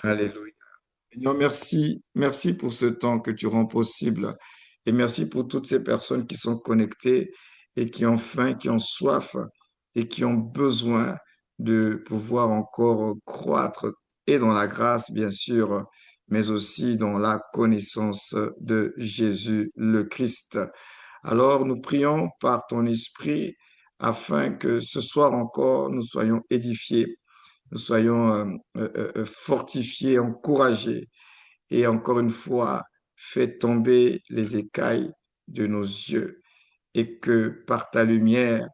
Alléluia. Seigneur, merci, merci pour ce temps que tu rends possible et merci pour toutes ces personnes qui sont connectées et qui ont faim, qui ont soif et qui ont besoin de pouvoir encore croître et dans la grâce, bien sûr, mais aussi dans la connaissance de Jésus le Christ. Alors, nous prions par ton esprit afin que ce soir encore, nous soyons édifiés, nous soyons fortifiés, encouragés et encore une fois, fais tomber les écailles de nos yeux et que par ta lumière,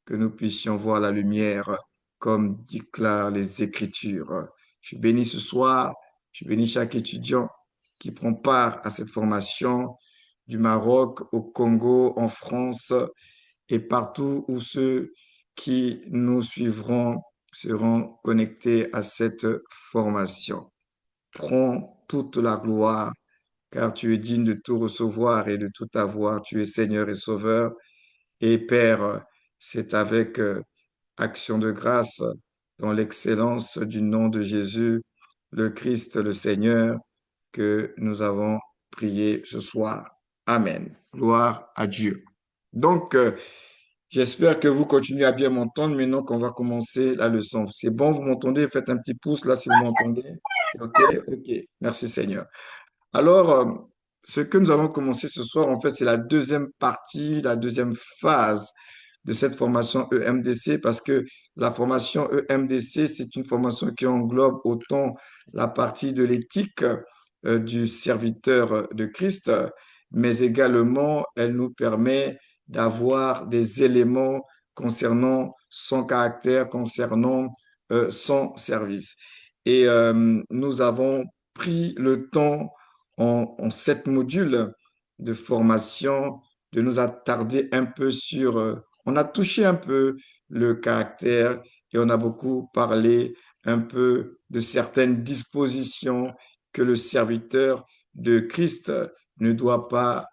que nous puissions voir la lumière comme déclarent les Écritures. Je bénis ce soir, je bénis chaque étudiant qui prend part à cette formation du Maroc au Congo, en France et partout où ceux qui nous suivront seront connectés à cette formation. Prends toute la gloire, car tu es digne de tout recevoir et de tout avoir. Tu es Seigneur et Sauveur. Et Père, c'est avec action de grâce dans l'excellence du nom de Jésus, le Christ, le Seigneur, que nous avons prié ce soir. Amen. Gloire à Dieu. Donc, j'espère que vous continuez à bien m'entendre maintenant qu'on va commencer la leçon. C'est bon, vous m'entendez? Faites un petit pouce là si vous m'entendez. OK, OK. Merci Seigneur. Alors, ce que nous allons commencer ce soir, en fait, c'est la deuxième partie, la deuxième phase de cette formation EMDC, parce que la formation EMDC, c'est une formation qui englobe autant la partie de l'éthique du serviteur de Christ, mais également elle nous permet d'avoir des éléments concernant son caractère, concernant son service. Et nous avons pris le temps en 7 modules de formation de nous attarder un peu sur, on a touché un peu le caractère et on a beaucoup parlé un peu de certaines dispositions que le serviteur de Christ ne doit pas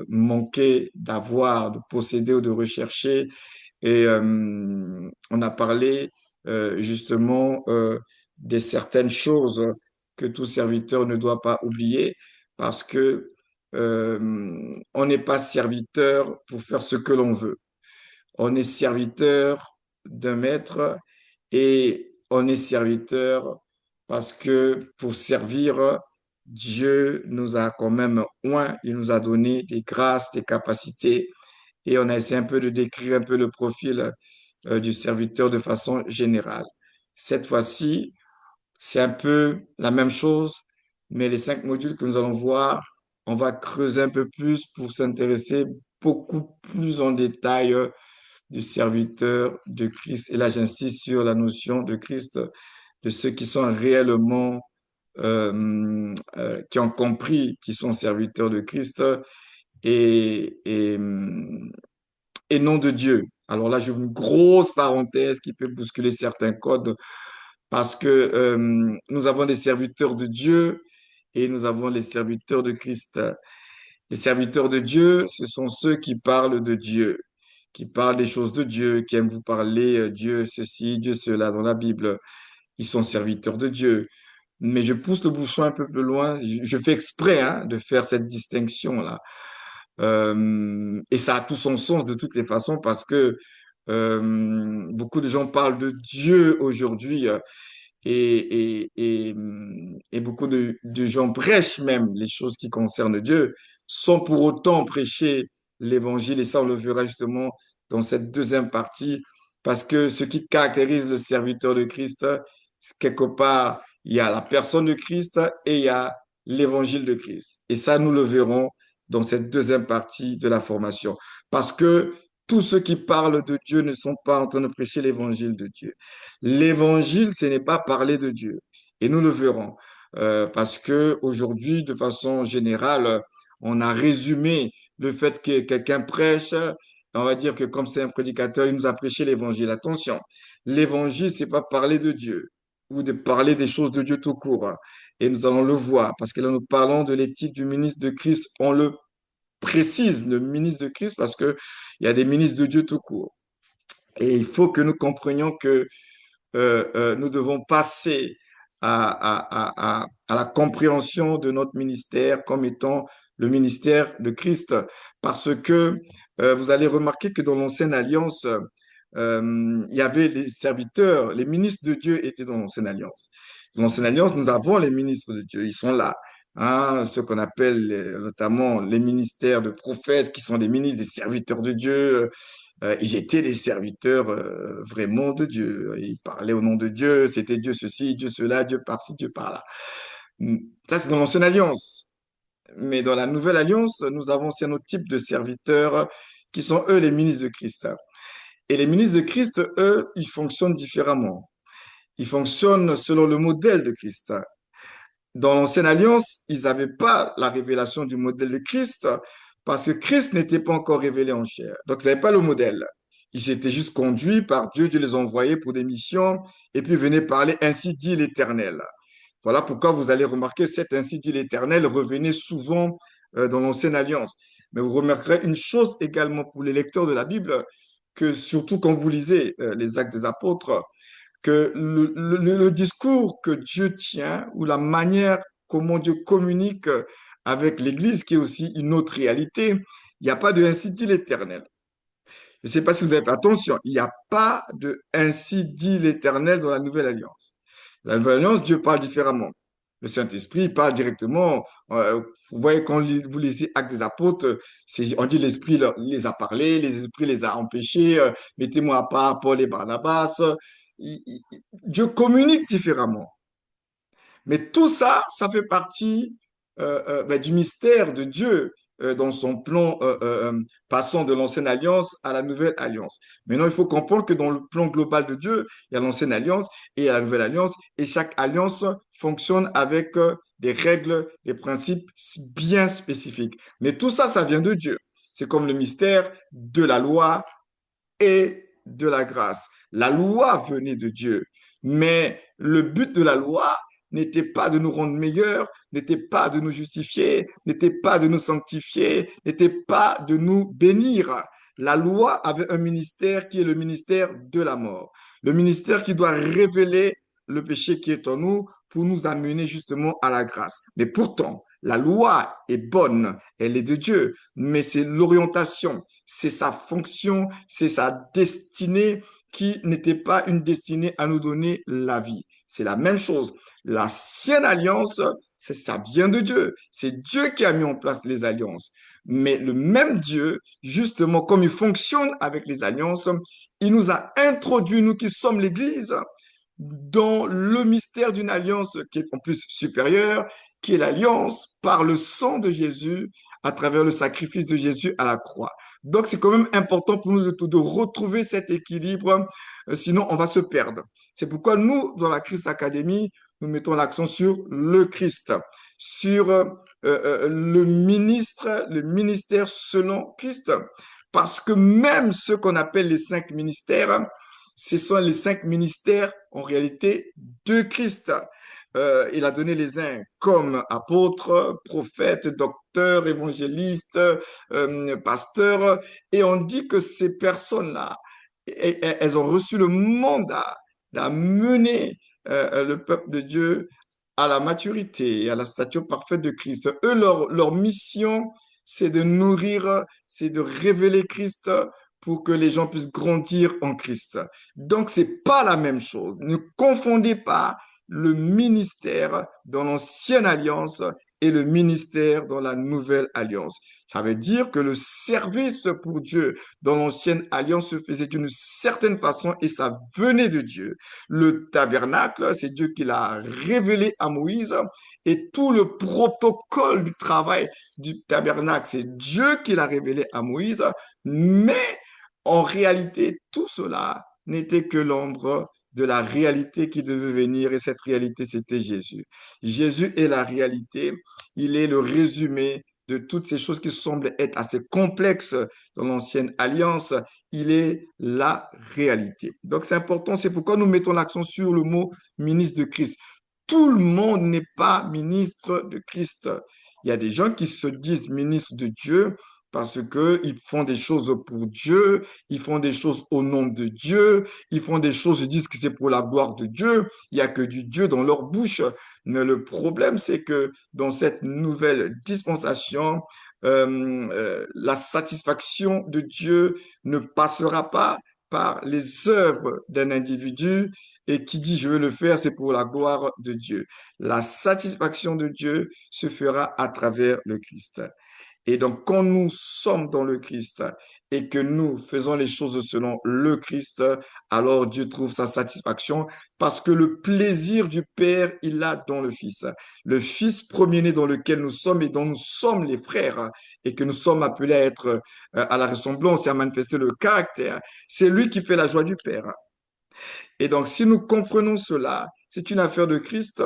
manquer d'avoir, de posséder ou de rechercher. Et on a parlé justement des certaines choses que tout serviteur ne doit pas oublier parce que on n'est pas serviteur pour faire ce que l'on veut. On est serviteur d'un maître et on est serviteur parce que pour servir, Dieu nous a quand même oint, il nous a donné des grâces, des capacités et on a essayé un peu de décrire un peu le profil du serviteur de façon générale. Cette fois-ci, c'est un peu la même chose, mais les 5 modules que nous allons voir, on va creuser un peu plus pour s'intéresser beaucoup plus en détail du serviteur de Christ. Et là, j'insiste sur la notion de Christ, de ceux qui sont réellement, qui ont compris qu'ils sont serviteurs de Christ et, et, et non de Dieu. Alors là, j'ouvre une grosse parenthèse qui peut bousculer certains codes parce que nous avons des serviteurs de Dieu et nous avons les serviteurs de Christ. Les serviteurs de Dieu, ce sont ceux qui parlent de Dieu, qui parlent des choses de Dieu, qui aiment vous parler Dieu ceci, Dieu cela dans la Bible. Ils sont serviteurs de Dieu. Mais je pousse le bouchon un peu plus loin. Je fais exprès hein, de faire cette distinction-là. Et ça a tout son sens de toutes les façons parce que beaucoup de gens parlent de Dieu aujourd'hui et beaucoup de gens prêchent même les choses qui concernent Dieu sans pour autant prêcher l'évangile. Et ça, on le verra justement dans cette deuxième partie parce que ce qui caractérise le serviteur de Christ, c'est quelque part, il y a la personne de Christ et il y a l'évangile de Christ. Et ça, nous le verrons dans cette deuxième partie de la formation. Parce que tous ceux qui parlent de Dieu ne sont pas en train de prêcher l'évangile de Dieu. L'évangile, ce n'est pas parler de Dieu. Et nous le verrons. Parce que aujourd'hui, de façon générale, on a résumé le fait que quelqu'un prêche. On va dire que comme c'est un prédicateur, il nous a prêché l'évangile. Attention, l'évangile, c'est pas parler de Dieu ou de parler des choses de Dieu tout court. Et nous allons le voir parce que là, nous parlons de l'éthique du ministre de Christ. On le précise, le ministre de Christ, parce que il y a des ministres de Dieu tout court. Et il faut que nous comprenions que nous devons passer à la compréhension de notre ministère comme étant le ministère de Christ. Parce que vous allez remarquer que dans l'Ancienne Alliance, il y avait les serviteurs, les ministres de Dieu étaient dans l'Ancienne Alliance. Dans l'Ancienne Alliance, nous avons les ministres de Dieu, ils sont là. Hein, ce qu'on appelle notamment les ministères de prophètes, qui sont des ministres, des serviteurs de Dieu. Ils étaient des serviteurs vraiment de Dieu. Ils parlaient au nom de Dieu, c'était Dieu ceci, Dieu cela, Dieu par-ci, Dieu par-là. Ça, c'est dans l'Ancienne Alliance. Mais dans la Nouvelle Alliance, nous avons aussi un autre type de serviteurs qui sont, eux, les ministres de Christ. Et les ministres de Christ, eux, ils fonctionnent différemment. Ils fonctionnent selon le modèle de Christ. Dans l'Ancienne Alliance, ils n'avaient pas la révélation du modèle de Christ parce que Christ n'était pas encore révélé en chair. Donc, ils n'avaient pas le modèle. Ils étaient juste conduits par Dieu, Dieu les envoyait pour des missions et puis venaient parler ainsi dit l'Éternel. Voilà pourquoi vous allez remarquer cet ainsi dit l'Éternel revenait souvent dans l'Ancienne Alliance. Mais vous remarquerez une chose également pour les lecteurs de la Bible, que surtout quand vous lisez les Actes des Apôtres, que le discours que Dieu tient ou la manière comment Dieu communique avec l'Église, qui est aussi une autre réalité, il n'y a pas de ainsi dit l'Éternel. Je ne sais pas si vous avez fait attention, il n'y a pas de ainsi dit l'Éternel dans la Nouvelle Alliance. Dans la Nouvelle Alliance, Dieu parle différemment. Le Saint-Esprit parle directement. Vous voyez, quand vous lisez Actes des Apôtres, on dit l'Esprit les a parlé, les esprits les a empêchés, mettez-moi à part Paul et Barnabas. Dieu communique différemment. Mais tout ça, ça fait partie du mystère de Dieu dans son plan passant de l'ancienne alliance à la nouvelle alliance. Maintenant, il faut comprendre que dans le plan global de Dieu, il y a l'ancienne alliance et il y a la nouvelle alliance, et chaque alliance fonctionne avec des règles, des principes bien spécifiques. Mais tout ça, ça vient de Dieu. C'est comme le mystère de la loi et de la grâce. La loi venait de Dieu, mais le but de la loi n'était pas de nous rendre meilleurs, n'était pas de nous justifier, n'était pas de nous sanctifier, n'était pas de nous bénir. La loi avait un ministère qui est le ministère de la mort, le ministère qui doit révéler le péché qui est en nous pour nous amener justement à la grâce. Mais pourtant, la loi est bonne, elle est de Dieu, mais c'est l'orientation, c'est sa fonction, c'est sa destinée qui n'était pas une destinée à nous donner la vie. C'est la même chose. L'ancienne alliance, ça vient de Dieu. C'est Dieu qui a mis en place les alliances. Mais le même Dieu, justement, comme il fonctionne avec les alliances, il nous a introduit, nous qui sommes l'Église, dans le mystère d'une alliance qui est en plus supérieure, qui est l'alliance par le sang de Jésus à travers le sacrifice de Jésus à la croix. Donc, c'est quand même important pour nous de retrouver cet équilibre, sinon on va se perdre. C'est pourquoi nous, dans la Christ Academy, nous mettons l'accent sur le Christ, sur le ministère selon Christ. Parce que même ce qu'on appelle les 5 ministères, ce sont les 5 ministères en réalité de Christ. Il a donné les uns comme apôtres, prophètes, docteurs, évangélistes, pasteurs, et on dit que ces personnes-là, elles ont reçu le mandat d'amener le peuple de Dieu à la maturité et à la stature parfaite de Christ. Eux, leur mission, c'est de nourrir, c'est de révéler Christ pour que les gens puissent grandir en Christ. Donc, c'est pas la même chose. Ne confondez pas le ministère dans l'ancienne alliance et le ministère dans la nouvelle alliance. Ça veut dire que le service pour Dieu dans l'ancienne alliance se faisait d'une certaine façon et ça venait de Dieu. Le tabernacle, c'est Dieu qui l'a révélé à Moïse et tout le protocole du travail du tabernacle, c'est Dieu qui l'a révélé à Moïse, mais en réalité, tout cela n'était que l'ombre de la réalité qui devait venir et cette réalité, c'était Jésus. Jésus est la réalité, il est le résumé de toutes ces choses qui semblent être assez complexes dans l'ancienne alliance, il est la réalité. Donc c'est important, c'est pourquoi nous mettons l'accent sur le mot ministre de Christ. Tout le monde n'est pas ministre de Christ. Il y a des gens qui se disent ministres de Dieu parce que ils font des choses pour Dieu, ils font des choses au nom de Dieu, ils font des choses, ils disent que c'est pour la gloire de Dieu. Il y a que du Dieu dans leur bouche. Mais le problème, c'est que dans cette nouvelle dispensation, la satisfaction de Dieu ne passera pas par les œuvres d'un individu et qui dit je veux le faire, c'est pour la gloire de Dieu. La satisfaction de Dieu se fera à travers le Christ. Et donc, quand nous sommes dans le Christ et que nous faisons les choses selon le Christ, alors Dieu trouve sa satisfaction parce que le plaisir du Père, il l'a dans le Fils. Le Fils premier-né dans lequel nous sommes et dont nous sommes les frères et que nous sommes appelés à être à la ressemblance et à manifester le caractère, c'est lui qui fait la joie du Père. Et donc, si nous comprenons cela, c'est une affaire de Christ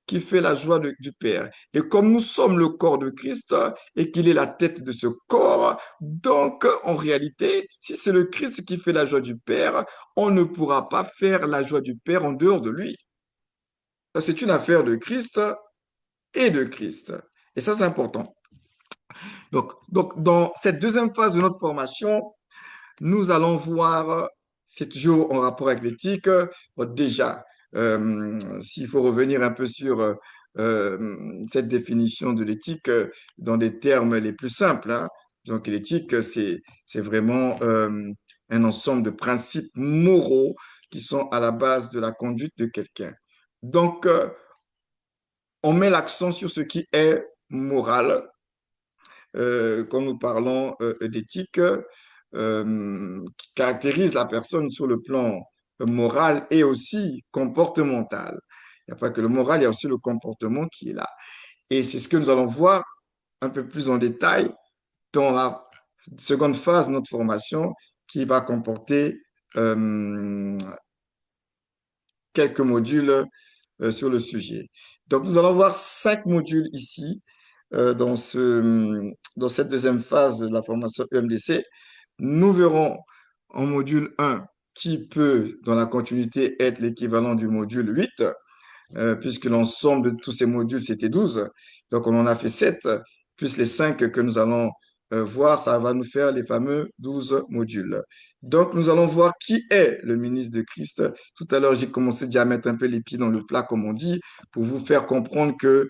qui fait la joie du Père. Et comme nous sommes le corps de Christ et qu'il est la tête de ce corps, donc en réalité, si c'est le Christ qui fait la joie du Père, on ne pourra pas faire la joie du Père en dehors de lui. C'est une affaire de Christ et de Christ. Et ça, c'est important. Donc, dans cette deuxième phase de notre formation, nous allons voir, c'est toujours en rapport avec l'éthique. Bon, déjà, s'il faut revenir un peu sur cette définition de l'éthique dans des termes les plus simples, hein. Donc, l'éthique, c'est vraiment un ensemble de principes moraux qui sont à la base de la conduite de quelqu'un. Donc, on met l'accent sur ce qui est moral quand nous parlons d'éthique, qui caractérise la personne sur le plan moral et aussi comportemental. Il n'y a pas que le moral, il y a aussi le comportement qui est là. Et c'est ce que nous allons voir un peu plus en détail dans la seconde phase de notre formation qui va comporter quelques modules sur le sujet. Donc, nous allons voir 5 modules ici dans cette deuxième phase de la formation EMDC. Nous verrons en module 1 qui peut, dans la continuité, être l'équivalent du module 8, puisque l'ensemble de tous ces modules, c'était 12. Donc, on en a fait 7, plus les 5 que nous allons voir, ça va nous faire les fameux 12 modules. Donc, nous allons voir qui est le ministre de Christ. Tout à l'heure, j'ai commencé déjà à mettre un peu les pieds dans le plat, comme on dit, pour vous faire comprendre que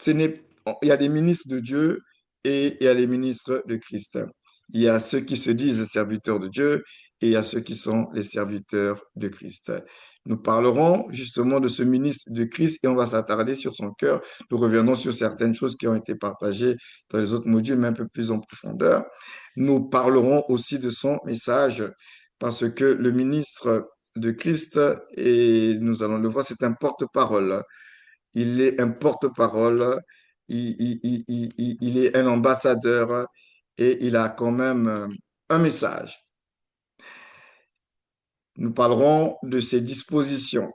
il y a des ministres de Dieu et il y a les ministres de Christ. Il y a ceux qui se disent serviteurs de Dieu et il y a ceux qui sont les serviteurs de Christ. Nous parlerons justement de ce ministre de Christ et on va s'attarder sur son cœur. Nous reviendrons sur certaines choses qui ont été partagées dans les autres modules, mais un peu plus en profondeur. Nous parlerons aussi de son message parce que le ministre de Christ, et nous allons le voir, c'est un porte-parole. Il est un porte-parole, il est un ambassadeur et il a quand même un message. Nous parlerons de ses dispositions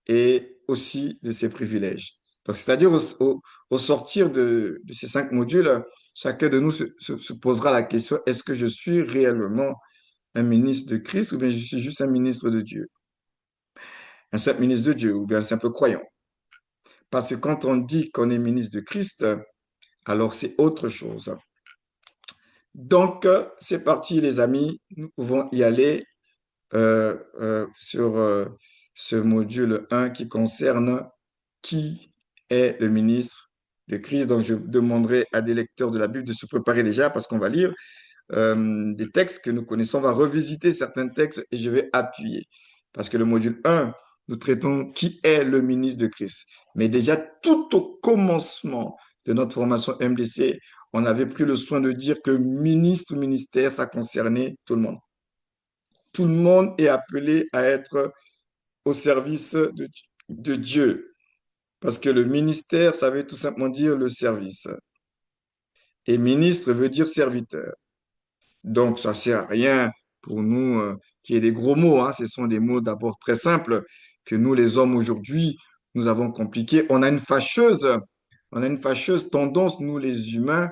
et aussi de ses privilèges. Donc, c'est-à-dire au sortir de ces 5 modules, chacun de nous se posera la question, est-ce que je suis réellement un ministre de Christ ou bien je suis juste un ministre de Dieu? Un simple ministre de Dieu ou bien un simple croyant? Parce que quand on dit qu'on est ministre de Christ, alors c'est autre chose. Donc, c'est parti, les amis. Nous pouvons y aller sur ce module 1 qui concerne qui est le ministre de Christ. Donc, je demanderai à des lecteurs de la Bible de se préparer déjà parce qu'on va lire des textes que nous connaissons. On va revisiter certains textes et je vais appuyer. Parce que le module 1, nous traitons qui est le ministre de Christ. Mais déjà, tout au commencement de notre formation MDC, on avait pris le soin de dire que ministre ou ministère, ça concernait tout le monde. Tout le monde est appelé à être au service de Dieu. Parce que le ministère, ça veut tout simplement dire le service. Et ministre veut dire serviteur. Donc, ça sert à rien pour nous qu'il y ait des gros mots, hein. Ce sont des mots d'abord très simples que nous, les hommes, aujourd'hui, nous avons compliqués. On a une fâcheuse tendance, nous, les humains,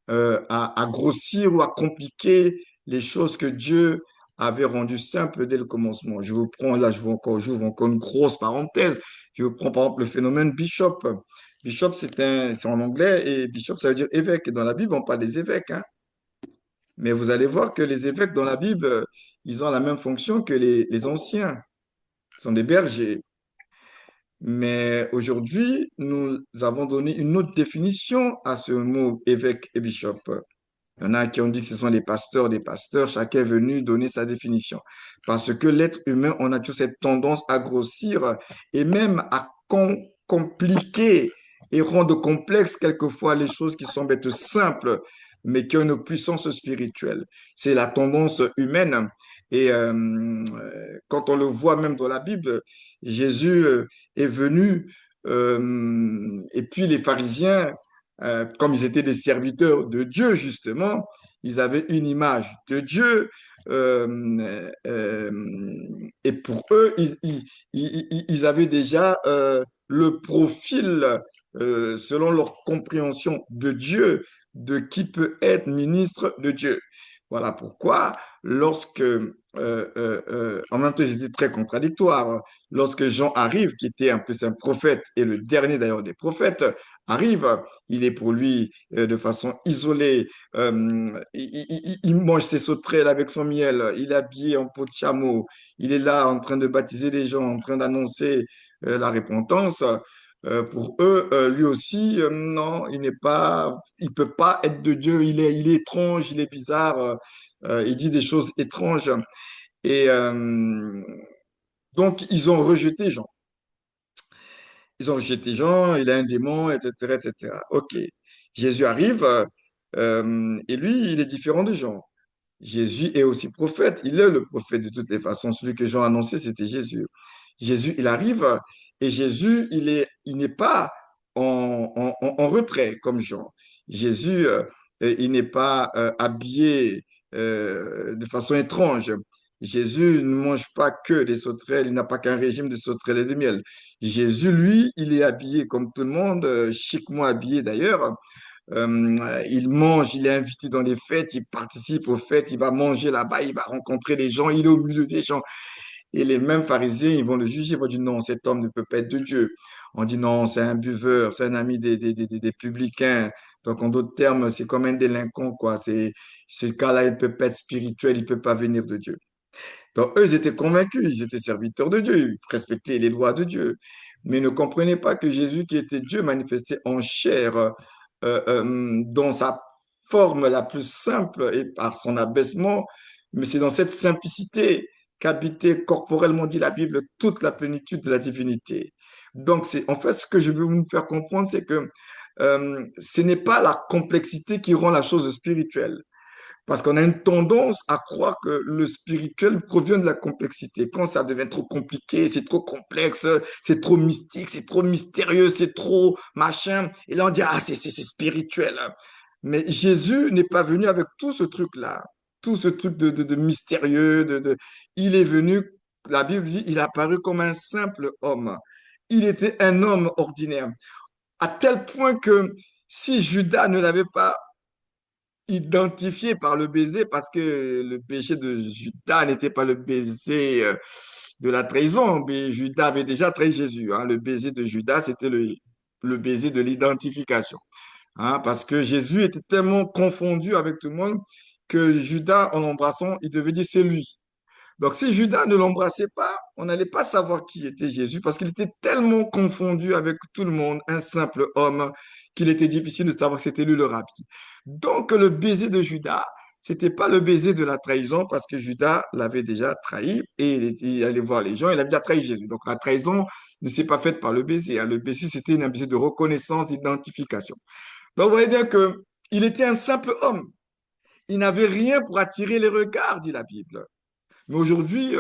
à grossir ou à compliquer les choses que Dieu avait rendues simples dès le commencement. Je vous prends, là, j'ouvre encore une grosse parenthèse. Je vous prends par exemple le phénomène Bishop. Bishop, c'est en anglais et bishop, ça veut dire évêque. Et dans la Bible, on parle des évêques, hein. Mais vous allez voir que les évêques dans la Bible, ils ont la même fonction que les anciens. Ils sont des bergers. Mais aujourd'hui, nous avons donné une autre définition à ce mot évêque et bishop. Il y en a qui ont dit que ce sont les pasteurs des pasteurs. Chacun est venu donner sa définition. Parce que l'être humain, on a toujours cette tendance à grossir et même à compliquer et rendre complexe quelquefois les choses qui semblent être simples, mais qui ont une puissance spirituelle. C'est la tendance humaine. Et quand on le voit même dans la Bible, Jésus est venu et puis les pharisiens comme ils étaient des serviteurs de Dieu, justement, ils avaient une image de Dieu. Et pour eux, ils avaient déjà le profil, selon leur compréhension de Dieu, de qui peut être ministre de Dieu. Voilà pourquoi, en même temps, ils étaient très contradictoires. Lorsque Jean arrive, qui était un peu un prophète et le dernier d'ailleurs des prophètes, arrive, il est pour lui de façon isolée, il mange ses sauterelles avec son miel, il est habillé en peau de chameau, il est là en train de baptiser des gens, en train d'annoncer la repentance. Pour eux, lui aussi, non, il peut pas être de Dieu, il est étrange, il est bizarre, il dit des choses étranges. Et donc, ils ont rejeté Jean. Ils ont rejeté Jean, il a un démon, etc., etc. Ok. Jésus arrive, et lui, il est différent de Jean. Jésus est aussi prophète. Il est le prophète de toutes les façons. Celui que Jean annonçait, c'était Jésus. Jésus, il arrive, et Jésus, il n'est pas en retrait comme Jean. Jésus, il n'est pas habillé de façon étrange. Jésus ne mange pas que des sauterelles, il n'a pas qu'un régime de sauterelles et de miel. Jésus, lui, il est habillé comme tout le monde, chiquement habillé d'ailleurs. Il mange, il est invité dans les fêtes, il participe aux fêtes, il va manger là-bas, il va rencontrer des gens, il est au milieu des gens. Et les mêmes pharisiens, ils vont le juger, ils vont dire non, cet homme ne peut pas être de Dieu. On dit non, c'est un buveur, c'est un ami des publicains. Donc, en d'autres termes, c'est comme un délinquant, quoi. Ce cas-là, il peut pas être spirituel, il peut pas venir de Dieu. Donc, eux, ils étaient convaincus, ils étaient serviteurs de Dieu, ils respectaient les lois de Dieu, mais ils ne comprenaient pas que Jésus, qui était Dieu, manifesté en chair, dans sa forme la plus simple et par son abaissement, mais c'est dans cette simplicité qu'habitait corporellement, dit la Bible, toute la plénitude de la divinité. Donc, en fait, ce que je veux vous faire comprendre, c'est que ce n'est pas la complexité qui rend la chose spirituelle. Parce qu'on a une tendance à croire que le spirituel provient de la complexité. Quand ça devient trop compliqué, c'est trop complexe, c'est trop mystique, c'est trop mystérieux, c'est trop machin. Et là, on dit, ah, c'est spirituel. Mais Jésus n'est pas venu avec tout ce truc-là, tout ce truc de mystérieux. Il est venu, la Bible dit, il est apparu comme un simple homme. Il était un homme ordinaire. À tel point que si Judas ne l'avait pas identifié par le baiser parce que le péché de Judas n'était pas le baiser de la trahison, mais Judas avait déjà trahi Jésus, hein. Le baiser de Judas, c'était le baiser de l'identification, hein, parce que Jésus était tellement confondu avec tout le monde que Judas, en l'embrassant, il devait dire c'est lui. Donc, si Judas ne l'embrassait pas, on n'allait pas savoir qui était Jésus parce qu'il était tellement confondu avec tout le monde, un simple homme, qu'il était difficile de savoir que c'était lui le rabbi. Donc, le baiser de Judas, c'était pas le baiser de la trahison parce que Judas l'avait déjà trahi et il allait voir les gens, il avait déjà trahi Jésus. Donc, la trahison ne s'est pas faite par le baiser, hein. Le baiser, c'était un baiser de reconnaissance, d'identification. Donc, vous voyez bien que il était un simple homme. Il n'avait rien pour attirer les regards, dit la Bible. Mais aujourd'hui,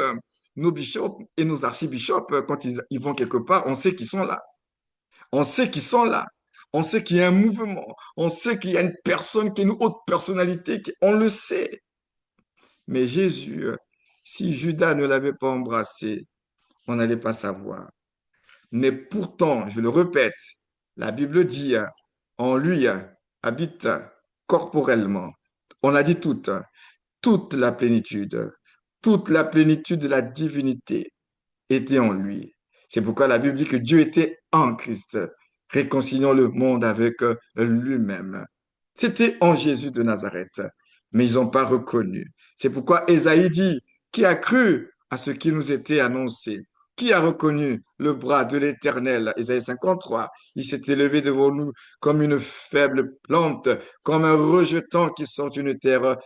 nos bishops et nos archibishops, quand ils vont quelque part, on sait qu'ils sont là. On sait qu'ils sont là. On sait qu'il y a un mouvement. On sait qu'il y a une personne qui est une haute personnalité. On le sait. Mais Jésus, si Judas ne l'avait pas embrassé, on n'allait pas savoir. Mais pourtant, je le répète, la Bible dit, en lui habite corporellement. On a dit toute toute la plénitude de la divinité était en lui. C'est pourquoi la Bible dit que Dieu était en Christ. réconciliant le monde avec lui-même. C'était en Jésus de Nazareth, mais ils n'ont pas reconnu. C'est pourquoi Ésaïe dit, qui a cru à ce qui nous était annoncé? Qui a reconnu le bras de l'Éternel? Ésaïe 53. Il s'est élevé devant nous comme une faible plante, comme un rejeton qui sort d'une terre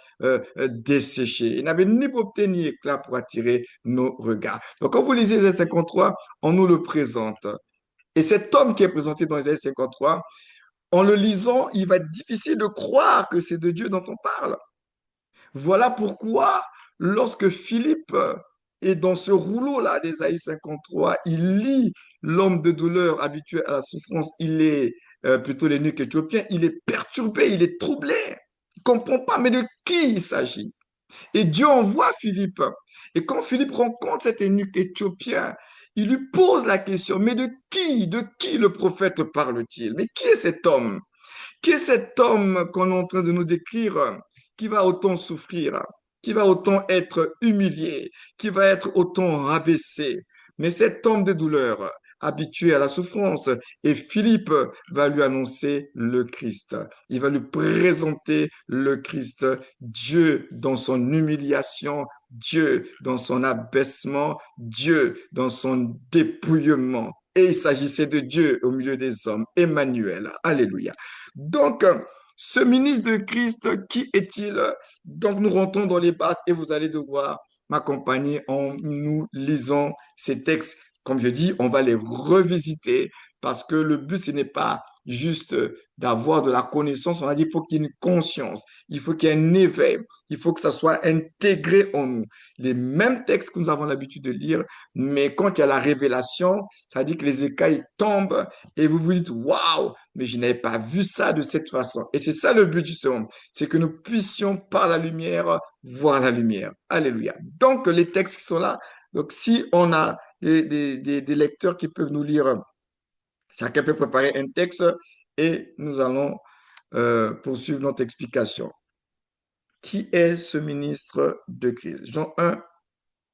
desséchée. Il n'avait ni beauté ni éclat pour attirer nos regards. Donc, quand vous lisez Ésaïe 53, on nous le présente. Et cet homme qui est présenté dans Ésaïe 53, en le lisant, il va être difficile de croire que c'est de Dieu dont on parle. Voilà pourquoi, lorsque Philippe est dans ce rouleau-là d'Ésaïe 53, il lit l'homme de douleur habitué à la souffrance, il est plutôt l'eunuque éthiopien, il est perturbé, il est troublé. Il ne comprend pas, mais de qui il s'agit? Et Dieu envoie Philippe. Et quand Philippe rencontre cet eunuque éthiopien, il lui pose la question, mais de qui le prophète parle-t-il? Mais qui est cet homme? Qui est cet homme qu'on est en train de nous décrire, qui va autant souffrir, qui va autant être humilié, qui va être autant rabaissé? Mais cet homme de douleur, habitué à la souffrance, et Philippe va lui annoncer le Christ. Il va lui présenter le Christ, Dieu dans son humiliation, Dieu dans son abaissement, Dieu dans son dépouillement. Et il s'agissait de Dieu au milieu des hommes, Emmanuel. Alléluia. Donc, ce ministre de Christ, qui est-il? Donc, nous rentrons dans les bases et vous allez devoir m'accompagner en nous lisant ces textes. Comme je dis, on va les revisiter parce que le but, ce n'est pas juste d'avoir de la connaissance. On a dit qu'il faut qu'il y ait une conscience, il faut qu'il y ait un éveil, il faut que ça soit intégré en nous. Les mêmes textes que nous avons l'habitude de lire, mais quand il y a la révélation, ça dit que les écailles tombent et vous vous dites, waouh, mais je n'avais pas vu ça de cette façon. Et c'est ça le but justement, c'est que nous puissions par la lumière voir la lumière. Alléluia. Donc les textes qui sont là, donc si on a des lecteurs qui peuvent nous lire, chacun peut préparer un texte et nous allons poursuivre notre explication. Qui est ce ministre de Christ? Jean 1,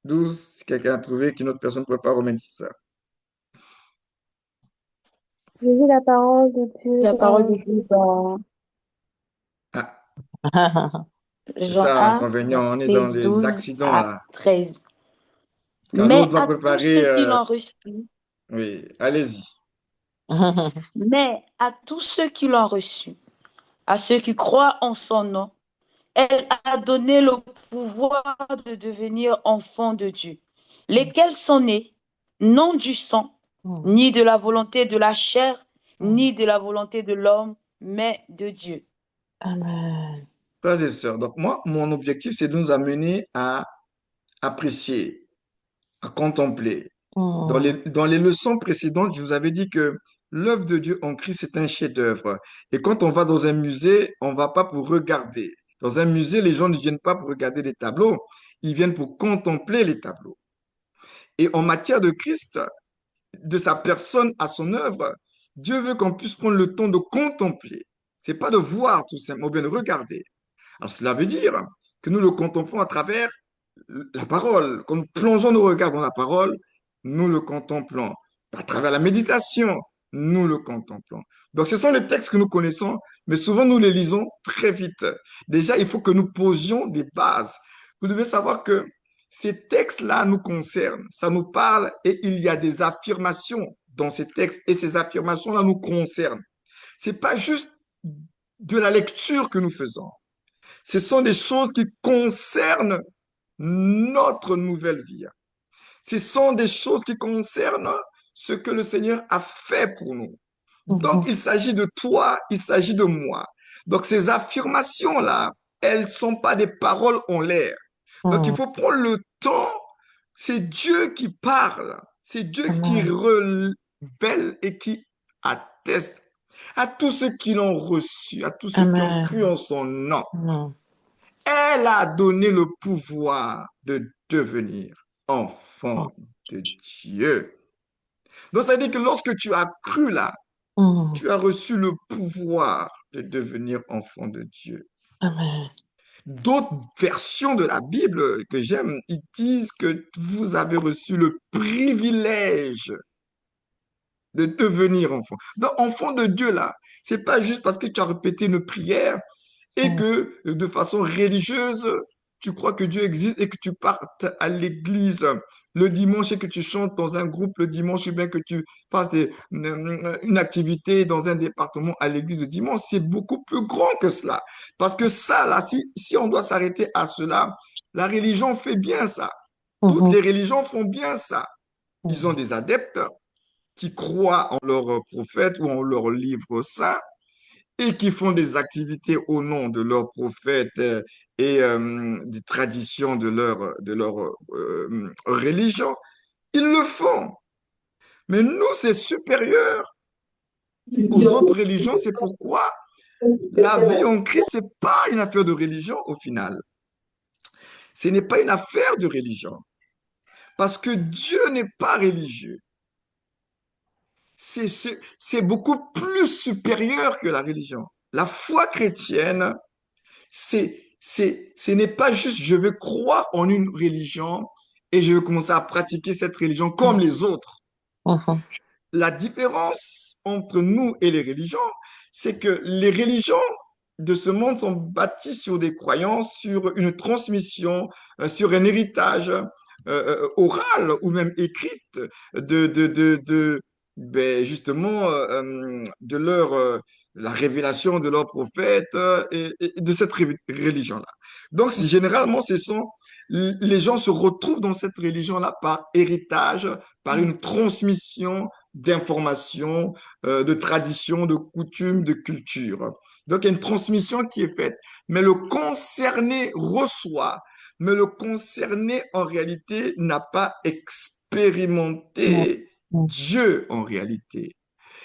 12, si quelqu'un a trouvé qu'une autre personne prépare Romains 10. Je lis la parole de Dieu La parole de dans Dieu dans Ah, c'est Jean ça 1, l'inconvénient, on est verset dans les 12 accidents à là. Quand l'autre Mais doit à tous préparer, ceux qui l'ont reçu, oui, allez-y. mais à tous ceux qui l'ont reçu, à ceux qui croient en son nom, elle a donné le pouvoir de devenir enfants de Dieu, lesquels sont nés, non du sang, ni de la volonté de la chair, ni de la volonté de l'homme, mais de Dieu. Amen. Frères et sœurs, donc moi, mon objectif, c'est de nous amener à apprécier, à contempler. Dans les leçons précédentes, je vous avais dit que l'œuvre de Dieu en Christ est un chef-d'œuvre. Et quand on va dans un musée, on ne va pas pour regarder. Dans un musée, les gens ne viennent pas pour regarder les tableaux, ils viennent pour contempler les tableaux. Et en matière de Christ, de sa personne à son œuvre, Dieu veut qu'on puisse prendre le temps de contempler. C'est pas de voir tout simplement, ou bien de regarder. Alors cela veut dire que nous le contemplons à travers la parole. Quand nous plongeons nos regards dans la parole, nous le contemplons. À travers la méditation, nous le contemplons. Donc ce sont les textes que nous connaissons, mais souvent nous les lisons très vite. Déjà, il faut que nous posions des bases. Vous devez savoir que ces textes-là nous concernent, ça nous parle et il y a des affirmations dans ces textes et ces affirmations-là nous concernent. C'est pas juste de la lecture que nous faisons. Ce sont des choses qui concernent notre nouvelle vie. Ce sont des choses qui concernent ce que le Seigneur a fait pour nous. Donc, il s'agit de toi, il s'agit de moi. Donc, ces affirmations-là, elles ne sont pas des paroles en l'air. Donc, il faut prendre le temps. C'est Dieu qui parle. C'est Dieu qui Amen. révèle et qui atteste à tous ceux qui l'ont reçu, à tous ceux qui ont cru Amen. en son nom. Amen. Elle a donné le pouvoir de devenir Oh. enfant de Dieu. Donc, ça veut dire que lorsque tu as cru là, Mm. tu as reçu le pouvoir de devenir enfant de Dieu. Amen. D'autres versions de la Bible que j'aime, ils disent que vous avez reçu le privilège de devenir enfant. Donc, enfant de Dieu, là, c'est pas juste parce que tu as répété une prière et mm, que de façon religieuse, tu crois que Dieu existe et que tu partes à l'église le dimanche et que tu chantes dans un groupe le dimanche ou bien que tu fasses une activité dans un département à l'église le dimanche. C'est beaucoup plus grand que cela. Parce que ça, là, si on doit s'arrêter à cela, la religion fait bien ça. Toutes mhm, les religions font bien ça. Ils ont mm, des adeptes qui croient en leurs prophètes ou en leurs livres saints et qui font des activités au nom de leurs prophètes et des traditions de leur religion. Ils le font. Mais nous, c'est supérieur aux autres religions. C'est pourquoi la vie en Christ, c'est pas une affaire de religion au final. Ce n'est pas une affaire de religion. Parce que Dieu n'est pas religieux. C'est beaucoup plus supérieur que la religion. La foi chrétienne, ce n'est pas juste je veux croire en une religion et je veux commencer à pratiquer cette religion comme les autres. mhm, La différence entre nous et les religions, c'est que les religions de ce monde sont bâties sur des croyances, sur une transmission, sur un héritage oral ou même écrite justement de la révélation de leurs prophètes et de cette religion-là. Donc, généralement, les gens se retrouvent dans cette religion-là par héritage, par une transmission d'informations, de traditions, de coutumes, de culture. Donc, il y a une transmission qui est faite. Mais le concerné reçoit, mais le concerné, en réalité, n'a pas mm, expérimenté mm, Dieu en réalité.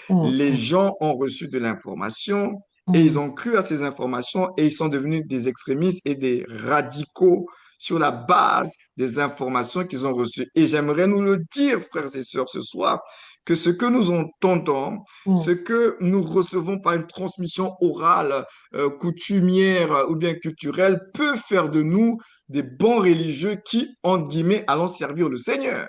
Les gens ont reçu de l'information et ils mm, ont cru à ces informations et ils sont devenus des extrémistes et des radicaux sur la base des informations qu'ils ont reçues. Et j'aimerais nous le dire, frères et sœurs, ce soir, que ce que nous entendons, mm, ce que nous recevons par une transmission orale, coutumière ou bien culturelle, peut faire de nous des bons religieux qui, entre guillemets, allons servir le Seigneur.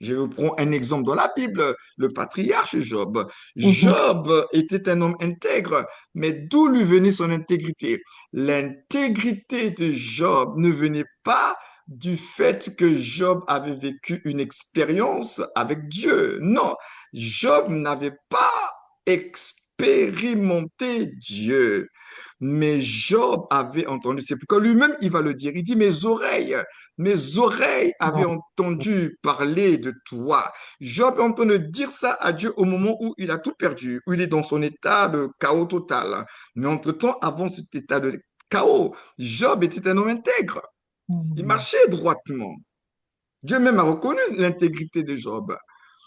Je vous prends un exemple dans la Bible, le patriarche Job. mhm, Job était un homme intègre, mais d'où lui venait son intégrité? L'intégrité de Job ne venait pas du fait que Job avait vécu une expérience avec Dieu. Non, Job n'avait pas expérimenté Dieu. Mais Job avait entendu, c'est pourquoi lui-même il va le dire, il dit, mes oreilles avaient mm, entendu parler de toi. Job est en train de dire ça à Dieu au moment où il a tout perdu, où il est dans son état de chaos total. Mais entre-temps, avant cet état de chaos, Job était un homme intègre. Il mm, marchait droitement. Dieu même a reconnu l'intégrité de Job.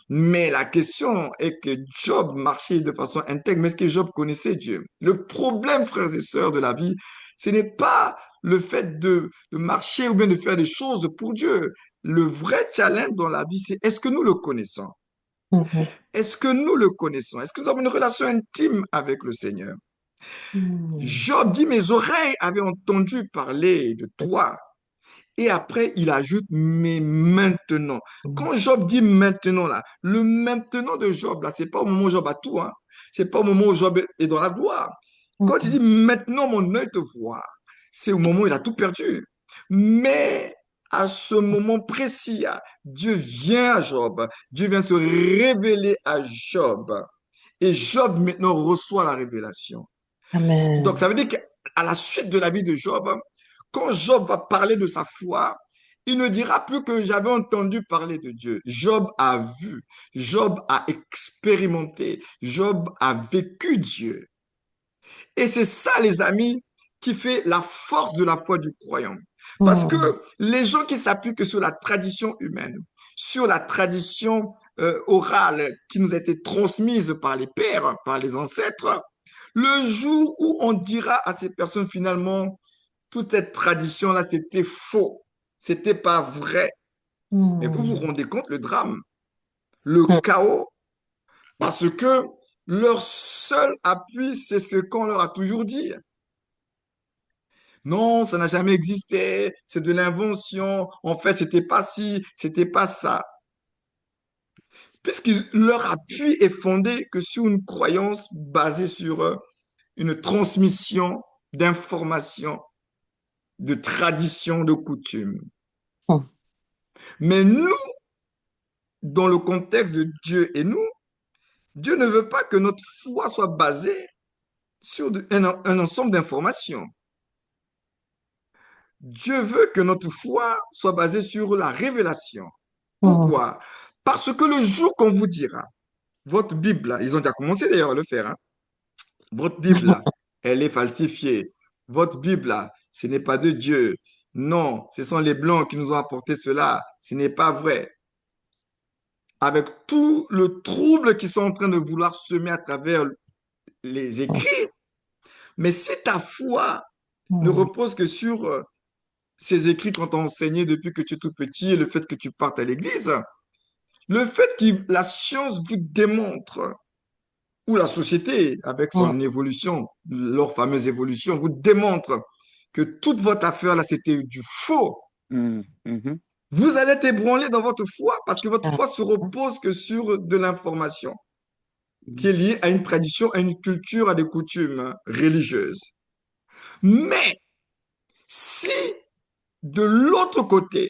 Mais la question est que Job marchait de façon intègre, mais est-ce que Job connaissait Dieu? Le problème, frères et sœurs de la vie, ce n'est pas le fait de marcher ou bien de faire des choses pour Dieu. Le vrai challenge dans la vie, c'est est-ce que nous le connaissons? mhm, Est-ce que nous le connaissons? Est-ce que nous avons une relation intime avec le Seigneur? mm, Job dit, mes oreilles avaient entendu parler de toi. Et après, il ajoute, mais maintenant. mm, Quand Job dit maintenant, là, le maintenant de Job, là, c'est pas au moment où Job a tout, hein. C'est pas au moment où Job est dans la gloire. Quand il mm, dit maintenant mon œil te voit, c'est au moment où il a tout perdu. Mais à ce moment précis, Dieu vient à Job. Dieu vient se révéler à Job. Et Job maintenant reçoit la révélation. Donc, Amen. ça veut dire qu'à la suite de la vie de Job, quand Job va parler de sa foi, il ne dira plus que j'avais entendu parler de Dieu. Job a vu, Job a expérimenté, Job a vécu Dieu. Et c'est ça, les amis, qui fait la force de la foi du croyant. Parce que Mm, les gens qui s'appuient que sur la tradition humaine, sur la tradition orale qui nous a été transmise par les pères, par les ancêtres, le jour où on dira à ces personnes finalement, toute cette tradition-là, c'était faux, c'était pas vrai. Mais vous vous mm, rendez compte le drame, le mm, chaos, parce que leur seul appui, c'est ce qu'on leur a toujours dit. Non, ça n'a jamais existé, c'est de l'invention. En fait, c'était pas ci, c'était pas ça. puisque leur appui est fondé que sur une croyance basée sur une transmission d'informations, de traditions, de coutumes. Mhm. Mais nous, dans le contexte de Dieu et nous, Dieu ne veut pas que notre foi soit basée sur un ensemble d'informations. Dieu veut que notre foi soit basée sur la révélation. Mhm. Pourquoi? Parce que le jour qu'on vous dira, votre Bible, là, ils ont déjà commencé d'ailleurs à le faire, hein, votre Bible, là, elle est falsifiée. Votre Bible, là, ce n'est pas de Dieu. Non, ce sont les Blancs qui nous ont apporté cela. Ce n'est pas vrai. Avec tout le trouble qu'ils sont en train de vouloir semer à travers les écrits, mais si ta foi ne Mhm. repose que sur ces écrits qu'on t'a enseigné depuis que tu es tout petit et le fait que tu partes à l'église, le fait que la science vous démontre, ou la société, avec Mhm. son évolution, leur fameuse évolution, vous démontre que toute votre affaire là, c'était du faux. Mhm. Vous allez être ébranlé dans votre foi parce que votre Mhm. foi se repose que sur de l'information qui Mhm. est liée à une tradition, à une culture, à des coutumes religieuses. Mais si de l'autre côté,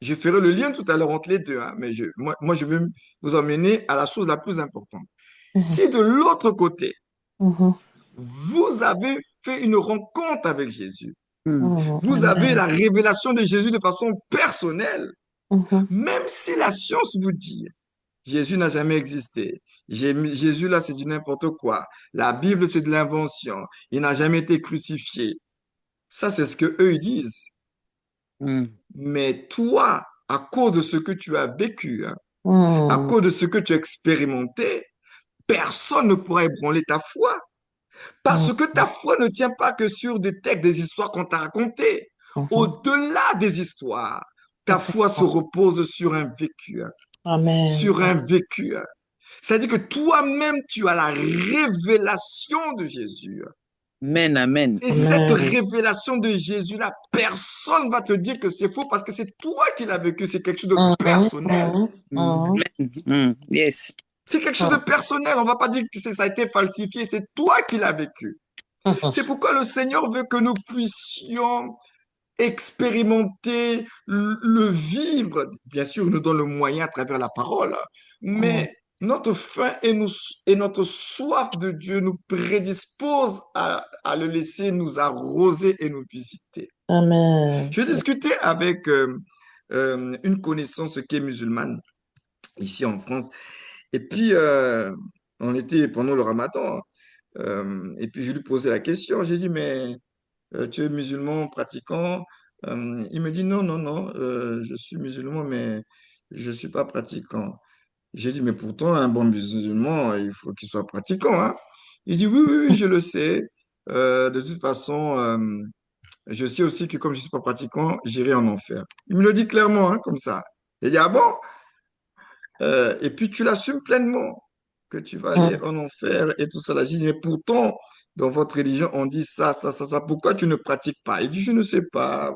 je ferai le lien tout à l'heure entre les deux, hein, mais moi, je veux vous emmener à la chose la plus importante. Mhm. Si de l'autre côté, Mhm. vous avez fait une rencontre avec Jésus, Mhm. Mhm. vous avez Amen. la révélation de Jésus de façon personnelle, Mhm. même si la science vous dit Jésus n'a jamais existé. Jésus, là, c'est du n'importe quoi. La Bible, c'est de l'invention. Il n'a jamais été crucifié. Ça, c'est ce que eux ils disent. Mhm. Mais toi, à cause de ce que tu as vécu, hein, à Mhm. cause de ce que tu as expérimenté, personne ne pourra ébranler ta foi. Parce que ta foi ne tient pas que sur des textes, des histoires qu'on t'a racontées. Mhm. Au-delà des histoires, ta foi se Effectivement. repose sur un vécu, hein, Amen. sur un vécu, hein. C'est-à-dire que toi-même, tu as la révélation de Jésus. Amen, amen. Et cette Amen. révélation de Jésus-là, personne va te dire que c'est faux parce que c'est toi qui l'as vécu. C'est quelque chose de Mhm. personnel. Mhm. Mhm. Amen. Mhm. Yes. C'est quelque chose de personnel. On va pas dire que ça a été falsifié. C'est toi qui l'as vécu. Mhm. C'est pourquoi le Seigneur veut que nous puissions expérimenter, le vivre. Bien sûr, il nous donne le moyen à travers la parole, Mhm. mais notre faim et notre soif de Dieu nous prédispose à le laisser nous arroser et nous visiter. Amen. Je discutais avec une connaissance qui est musulmane ici en France, et puis on était pendant le Ramadan, et puis je lui posais la question, j'ai dit, mais tu es musulman pratiquant? Il me dit non, non, non, je suis musulman, mais je ne suis pas pratiquant. J'ai dit, mais pourtant, un bon musulman, il faut qu'il soit pratiquant, hein. Il dit, oui, oui, oui, je le sais. De toute façon, je sais aussi que comme je ne suis pas pratiquant, j'irai en enfer. Il me le dit clairement, hein, comme ça. Il dit, ah bon? Et puis tu l'assumes pleinement que tu vas aller Mhm. en enfer et tout ça. Là, j'ai dit, mais pourtant, dans votre religion, on dit ça, ça, ça, ça. Pourquoi tu ne pratiques pas? Il dit, je ne sais pas.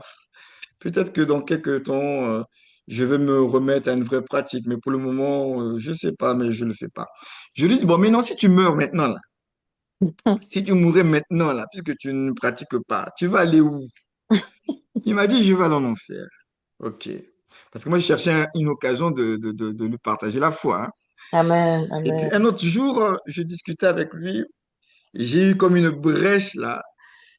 Peut-être que dans quelques temps, je vais me remettre à une vraie pratique. Mais pour le moment, je ne sais pas, mais je ne le fais pas. Je lui dis, bon, maintenant, si tu meurs maintenant, là, si tu mourrais maintenant, là, puisque tu ne pratiques pas, tu vas aller où? Il m'a dit, je vais aller en enfer. OK. Parce que moi, je cherchais une occasion de lui partager la foi, hein. Amen. Et puis Amen. un autre jour, je discutais avec lui, j'ai eu comme une brèche là,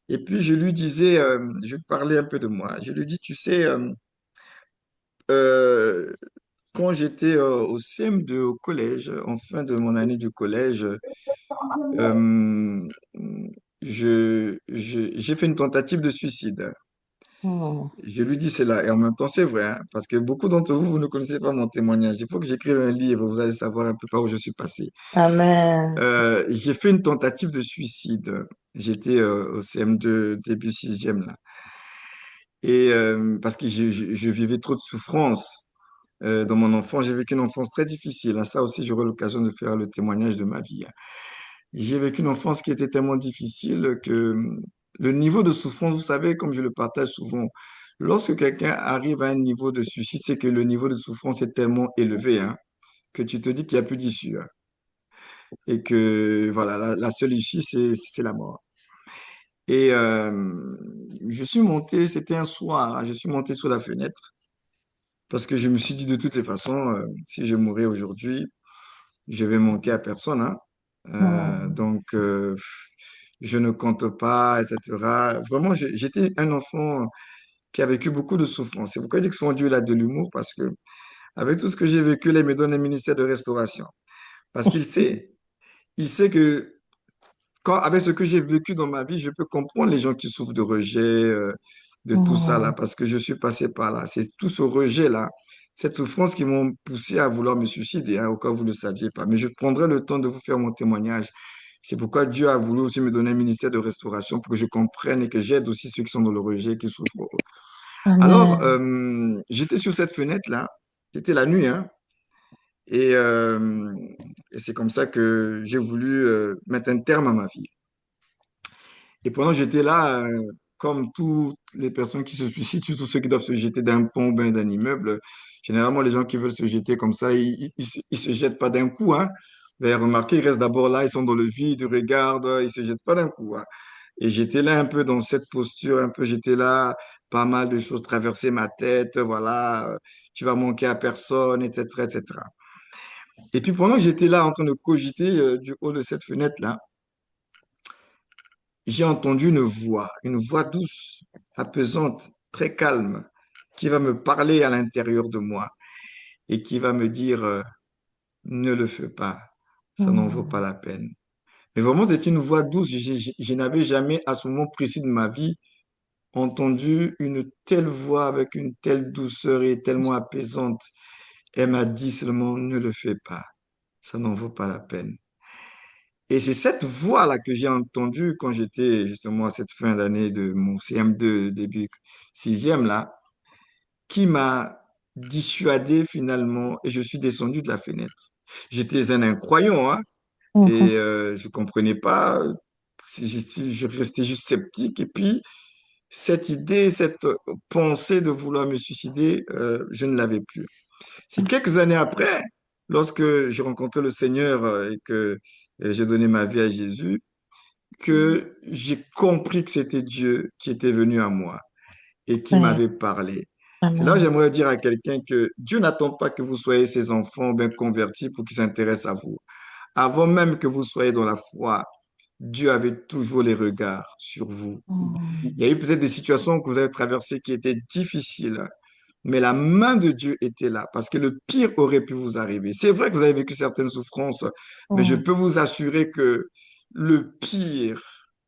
et puis je lui disais, je lui parlais un peu de moi. Je lui dis, tu sais, euh, quand j'étais au CM2 au collège, en fin de mon année du collège, euh, j'ai fait une tentative de suicide. Mhm. Je lui dis cela, et en même temps, c'est vrai, hein, parce que beaucoup d'entre vous, vous ne connaissez pas mon témoignage. Il faut que j'écrive un livre, vous allez savoir un peu par où je suis passé. Amen. J'ai fait une tentative de suicide. J'étais au CM2, début sixième là. Et parce que je vivais trop de souffrance dans mon enfance. J'ai vécu une enfance très difficile, hein. Ça aussi, j'aurai l'occasion de faire le témoignage de ma vie, hein. J'ai vécu une enfance qui était tellement difficile que le niveau de souffrance, vous savez, comme je le partage souvent, lorsque quelqu'un arrive à un niveau de suicide, c'est que le niveau de souffrance est tellement élevé, hein, que tu te dis qu'il n'y a plus d'issue, hein, et que voilà, la seule issue, c'est la mort. Et je suis monté, c'était un soir, hein, je suis monté sur la fenêtre parce que je me suis dit de toutes les façons, si je mourais aujourd'hui, je vais manquer à personne, hein. mm, Donc, je ne compte pas, etc. Vraiment, j'étais un enfant qui a vécu beaucoup de souffrance. C'est pourquoi je dis que souvent Dieu il a de l'humour parce que avec tout ce que j'ai vécu, là, il me donne un ministère de restauration. Parce il sait que avec ce que j'ai vécu dans ma vie, je peux comprendre les gens qui souffrent de rejet, de tout ça là, mm, parce que je suis passé par là. C'est tout ce rejet-là, cette souffrance qui m'ont poussé à vouloir me suicider, hein, au cas où vous ne le saviez pas. Mais je prendrai le temps de vous faire mon témoignage. C'est pourquoi Dieu a voulu aussi me donner un ministère de restauration pour que je comprenne et que j'aide aussi ceux qui sont dans le rejet, qui souffrent. Alors, Amen. j'étais sur cette fenêtre-là, c'était la nuit, hein, et, et c'est comme ça que j'ai voulu mettre un terme à ma vie. Et pendant que j'étais là, comme toutes les personnes qui se suicident, surtout ceux qui doivent se jeter d'un pont ou bien d'un immeuble, généralement les gens qui veulent se jeter comme ça, ils se jettent pas d'un coup, hein. Vous avez remarqué, ils restent d'abord là, ils sont dans le vide, ils regardent, ils se jettent pas d'un coup, hein. Et j'étais là un peu dans cette posture, un peu, j'étais là, pas mal de choses traversaient ma tête, voilà, tu vas manquer à personne, etc., etc. Et puis pendant que j'étais là en train de cogiter du haut de cette fenêtre-là, j'ai entendu une voix douce, apaisante, très calme, qui va me parler à l'intérieur de moi et qui va me dire, ne le fais pas, ça n'en vaut pas Mm, la peine. Mais vraiment, c'est une voix douce. Je n'avais jamais, à ce moment précis de ma vie, entendu une telle voix avec une telle douceur et tellement apaisante. Elle m'a dit seulement, ne le fais pas, ça n'en vaut pas la peine. Et c'est cette voix-là que j'ai entendue quand j'étais justement à cette fin d'année de mon CM2, début sixième là, qui m'a dissuadé finalement et je suis descendu de la fenêtre. J'étais un incroyant, hein, et mhm. je comprenais pas, je restais juste sceptique et puis cette idée, cette pensée de vouloir me suicider, je ne l'avais plus. C'est quelques années après, lorsque j'ai rencontré le Seigneur et que j'ai donné ma vie à Jésus, que j'ai compris que c'était Dieu qui était venu à moi et qui Ouais, m'avait parlé. C'est là où amen. j'aimerais dire à quelqu'un que Dieu n'attend pas que vous soyez ses enfants bien convertis pour qu'ils s'intéressent à vous. Avant même que vous soyez dans la foi, Dieu avait toujours les regards sur vous. Mm, Il y a eu peut-être des situations que vous avez traversées qui étaient difficiles, mais la main de Dieu était là parce que le pire aurait pu vous arriver. C'est vrai que vous avez vécu certaines souffrances, mais je mm, peux vous assurer que le pire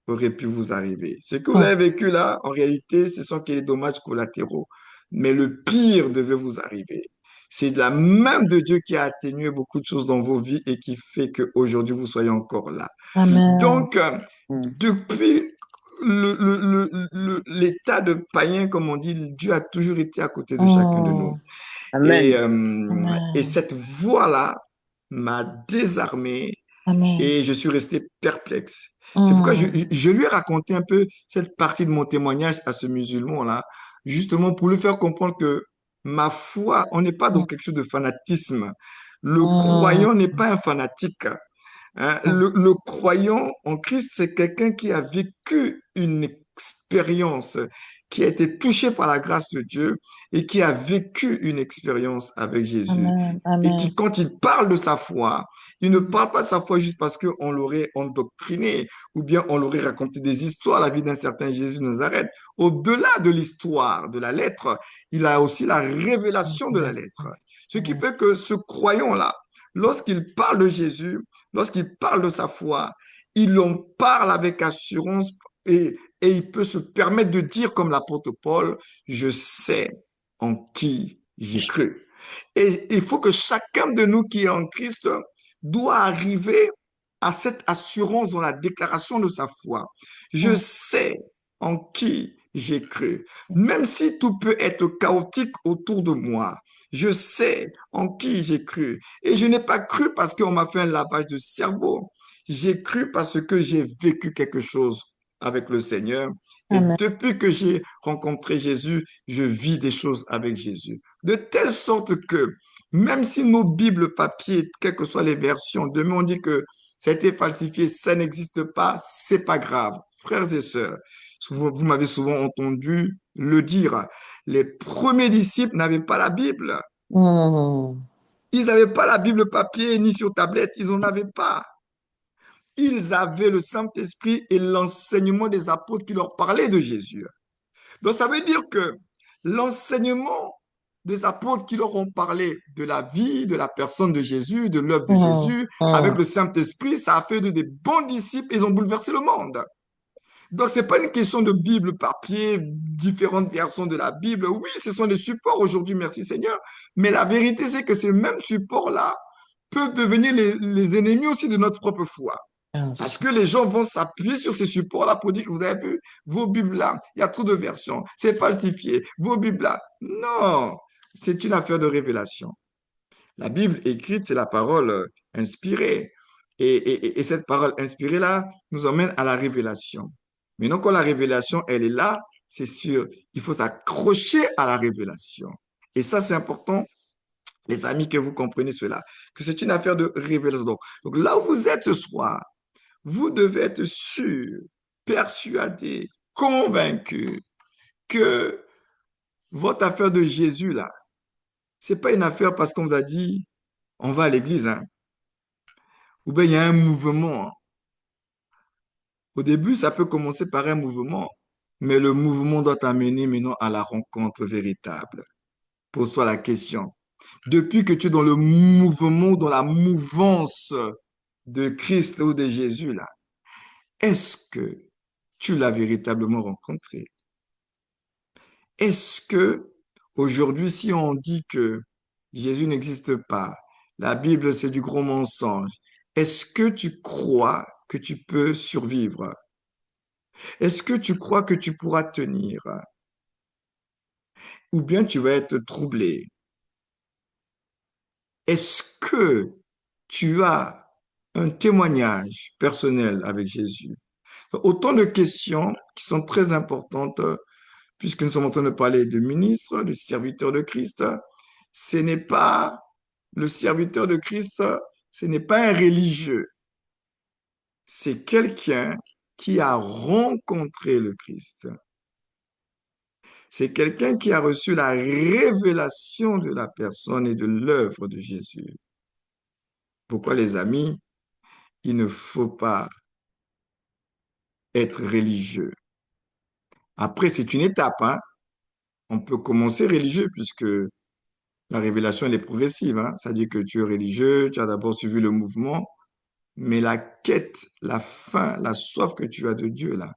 aurait pu vous arriver. Ce que vous mm, avez vécu là, en réalité, ce sont que les dommages collatéraux, mais le pire devait vous arriver. C'est la main de Dieu qui a atténué beaucoup de choses dans vos vies et qui fait qu'aujourd'hui vous soyez encore là. amen. Donc, depuis l'état de païen, comme on dit, Dieu a toujours été à côté de chacun de nous. Mm, Et, Amen. et amen. cette voix-là m'a désarmé Amen. et je suis resté perplexe. C'est pourquoi Mm, je lui ai raconté un peu cette partie de mon témoignage à ce musulman-là, justement pour lui faire comprendre que ma foi, on n'est pas dans mm, quelque chose de fanatisme. Le mm, croyant n'est pas un fanatique. Hein, mm. le croyant en Christ, c'est quelqu'un qui a vécu une expérience, qui a été touché par la grâce de Dieu et qui a vécu une expérience avec Jésus. Amen. Et Amen. qui, quand il parle de sa foi, il ne parle pas de sa foi juste parce qu'on l'aurait endoctriné ou bien on l'aurait raconté des histoires, la vie d'un certain Jésus de Nazareth. Au-delà de l'histoire, de la lettre, il a aussi la révélation de la lettre. Ce qui Mm, fait que ce croyant-là, lorsqu'il parle de Jésus, lorsqu'il parle de sa foi, il en parle avec assurance et il peut se permettre de dire comme l'apôtre Paul, je sais en qui j'ai cru. Et il faut que chacun de nous qui est en Christ doit arriver à cette assurance dans la déclaration de sa foi. Je mm, sais en qui j'ai cru. Même si tout peut être chaotique autour de moi, je sais en qui j'ai cru. Et je n'ai pas cru parce qu'on m'a fait un lavage de cerveau. J'ai cru parce que j'ai vécu quelque chose avec le Seigneur. Et amen. depuis que j'ai rencontré Jésus, je vis des choses avec Jésus. De telle sorte que Même si nos Bibles papier, quelles que soient les versions, demain on dit que ça a été falsifié, ça n'existe pas, c'est pas grave. Frères et sœurs, vous m'avez souvent entendu le dire. Les premiers disciples n'avaient pas la Bible. Mm. Ils n'avaient pas la Bible papier ni sur tablette, ils n'en avaient pas. Ils avaient le Saint-Esprit et l'enseignement des apôtres qui leur parlaient de Jésus. Donc ça veut dire que l'enseignement des apôtres qui leur ont parlé de la vie, de la personne de Jésus, de l'œuvre de Mm. Jésus, avec Mm. le Saint-Esprit, ça a fait de des bons disciples, ils ont bouleversé le monde. Donc, ce n'est pas une question de Bible papier, différentes versions de la Bible. Oui, ce sont des supports aujourd'hui, merci Seigneur. Mais la vérité, c'est que ces mêmes supports-là peuvent devenir les ennemis aussi de notre propre foi. Parce Yes. que les gens vont s'appuyer sur ces supports-là pour dire que vous avez vu vos Bibles-là, il y a trop de versions, c'est falsifié, vos Bibles-là. Non, c'est une affaire de révélation. La Bible écrite, c'est la parole inspirée. Et cette parole inspirée-là nous emmène à la révélation. Maintenant, quand la révélation, elle est là, c'est sûr, il faut s'accrocher à la révélation. Et ça, c'est important, les amis, que vous compreniez cela, que c'est une affaire de révélation. Donc là où vous êtes ce soir, vous devez être sûr, persuadé, convaincu que votre affaire de Jésus, là, c'est pas une affaire parce qu'on vous a dit, on va à l'église, hein, ou bien il y a un mouvement, hein. Au début, ça peut commencer par un mouvement, mais le mouvement doit t'amener maintenant à la rencontre véritable. Pose-toi la question. Depuis que tu es dans le mouvement, dans la mouvance de Christ ou de Jésus, là, est-ce que tu l'as véritablement rencontré? Est-ce que aujourd'hui, si on dit que Jésus n'existe pas, la Bible c'est du gros mensonge, est-ce que tu crois que tu peux survivre? Est-ce que tu crois que tu pourras tenir? Ou bien tu vas être troublé? Est-ce que tu as un témoignage personnel avec Jésus? Autant de questions qui sont très importantes puisque nous sommes en train de parler de ministre, de serviteur de Christ. Ce n'est pas le serviteur de Christ, ce n'est pas un religieux. C'est quelqu'un qui a rencontré le Christ. C'est quelqu'un qui a reçu la révélation de la personne et de l'œuvre de Jésus. Pourquoi, les amis, il ne faut pas être religieux? Après, c'est une étape, hein. On peut commencer religieux puisque la révélation, elle est progressive, hein. C'est-à-dire que tu es religieux, tu as d'abord suivi le mouvement, mais la quête, la faim, la soif que tu as de Dieu, là,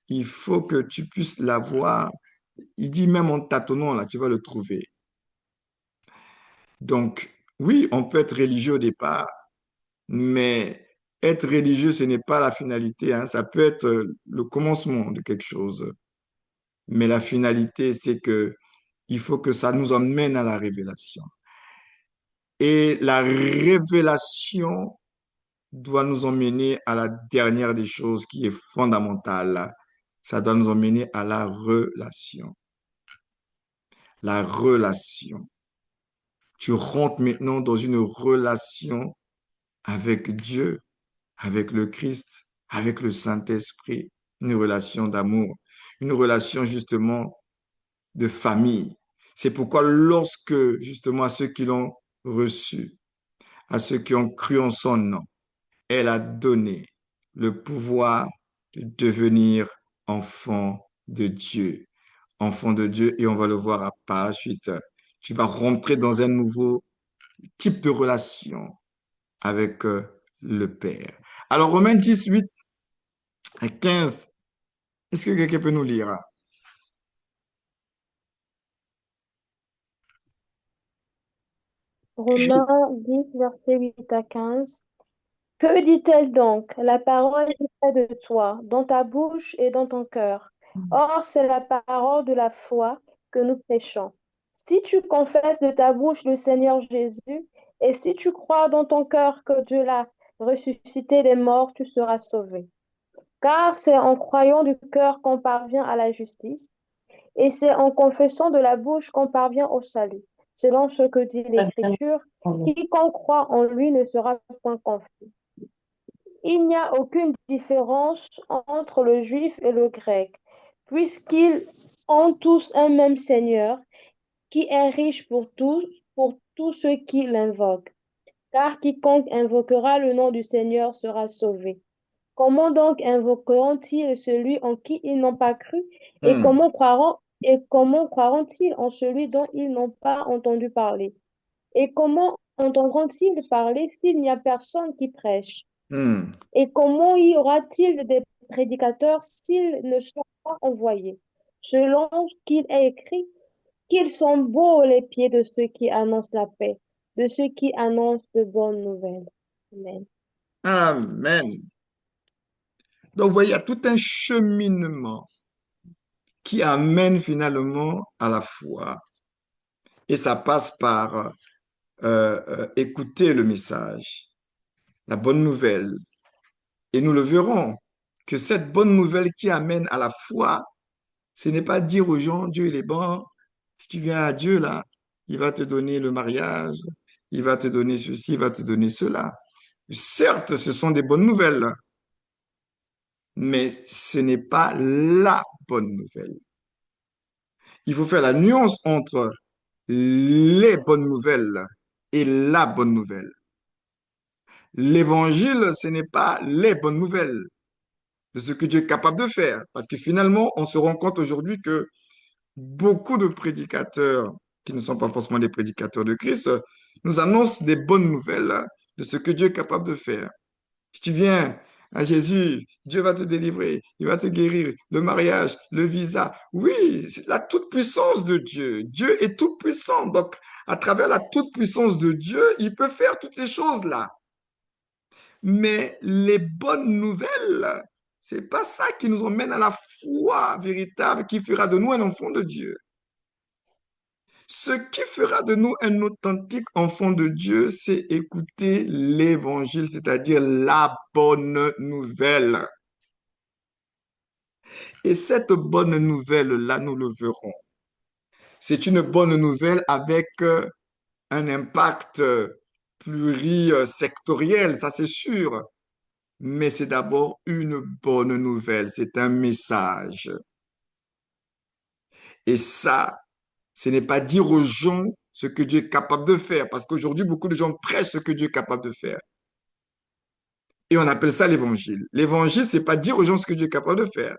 il faut que tu puisses l'avoir. Il dit même en tâtonnant, là, tu vas le trouver. Donc, oui, on peut être religieux au départ, mais être religieux, ce n'est pas la finalité, hein. Ça peut être le commencement de quelque chose. Mais la finalité, c'est que il faut que ça nous emmène à la révélation. Et la révélation doit nous emmener à la dernière des choses qui est fondamentale. Ça doit nous emmener à la relation. La relation. Tu rentres maintenant dans une relation avec Dieu, avec le Christ, avec le Saint-Esprit, une relation d'amour, une relation justement de famille. C'est pourquoi lorsque justement à ceux qui l'ont reçu, à ceux qui ont cru en son nom, elle a donné le pouvoir de devenir enfant de Dieu. Enfant de Dieu, et on va le voir par la suite. Tu vas rentrer dans un nouveau type de relation avec le Père. Alors, Romains 18 à 15, est-ce que quelqu'un peut nous lire? Romains 10, versets 8 à 15. Que dit-elle donc? La parole est près de toi, dans ta bouche et dans ton cœur. Or, c'est la parole de la foi que nous prêchons. Si tu confesses de ta bouche le Seigneur Jésus, et si tu crois dans ton cœur que Dieu l'a ressuscité des morts, tu seras sauvé. Car c'est en croyant du cœur qu'on parvient à la justice, et c'est en confessant de la bouche qu'on parvient au salut. selon ce que dit l'Écriture, quiconque croit en lui ne sera point confus. Il n'y a aucune différence entre le juif et le grec, puisqu'ils ont tous un même Seigneur, qui est riche pour tous ceux qui l'invoquent. Car quiconque invoquera le nom du Seigneur sera sauvé. Comment donc invoqueront-ils celui en qui ils n'ont pas cru? Et Hmm, comment croiront-ils en celui dont ils n'ont pas entendu parler? Et comment entendront-ils parler s'il n'y a personne qui prêche? hmm. Et comment y aura-t-il des prédicateurs s'ils ne sont pas envoyés? Selon ce qu'il est écrit, qu'ils sont beaux les pieds de ceux qui annoncent la paix, de ceux qui annoncent de bonnes nouvelles. Amen. Amen. Donc, vous voyez, il y a tout un cheminement qui amène finalement à la foi. Et ça passe par écouter le message, la bonne nouvelle. Et nous le verrons, que cette bonne nouvelle qui amène à la foi, ce n'est pas dire aux gens, Dieu il est bon, si tu viens à Dieu là, il va te donner le mariage, il va te donner ceci, il va te donner cela. Certes, ce sont des bonnes nouvelles, mais ce n'est pas la bonne nouvelle. Il faut faire la nuance entre les bonnes nouvelles et la bonne nouvelle. L'évangile, ce n'est pas les bonnes nouvelles de ce que Dieu est capable de faire. Parce que finalement, on se rend compte aujourd'hui que beaucoup de prédicateurs, qui ne sont pas forcément des prédicateurs de Christ, nous annoncent des bonnes nouvelles de ce que Dieu est capable de faire. Si tu viens à Jésus, Dieu va te délivrer, il va te guérir, le mariage, le visa. Oui, c'est la toute-puissance de Dieu. Dieu est tout-puissant. Donc, à travers la toute-puissance de Dieu, il peut faire toutes ces choses-là. Mais les bonnes nouvelles, c'est pas ça qui nous emmène à la foi véritable qui fera de nous un enfant de Dieu. Ce qui fera de nous un authentique enfant de Dieu, c'est écouter l'évangile, c'est-à-dire la bonne nouvelle. Et cette bonne nouvelle-là, nous le verrons. C'est une bonne nouvelle avec un impact plurisectoriel, ça c'est sûr. Mais c'est d'abord une bonne nouvelle, c'est un message. Et ça, ce n'est pas dire aux gens ce que Dieu est capable de faire, parce qu'aujourd'hui, beaucoup de gens prêchent ce que Dieu est capable de faire. Et on appelle ça l'évangile. L'évangile, c'est pas dire aux gens ce que Dieu est capable de faire.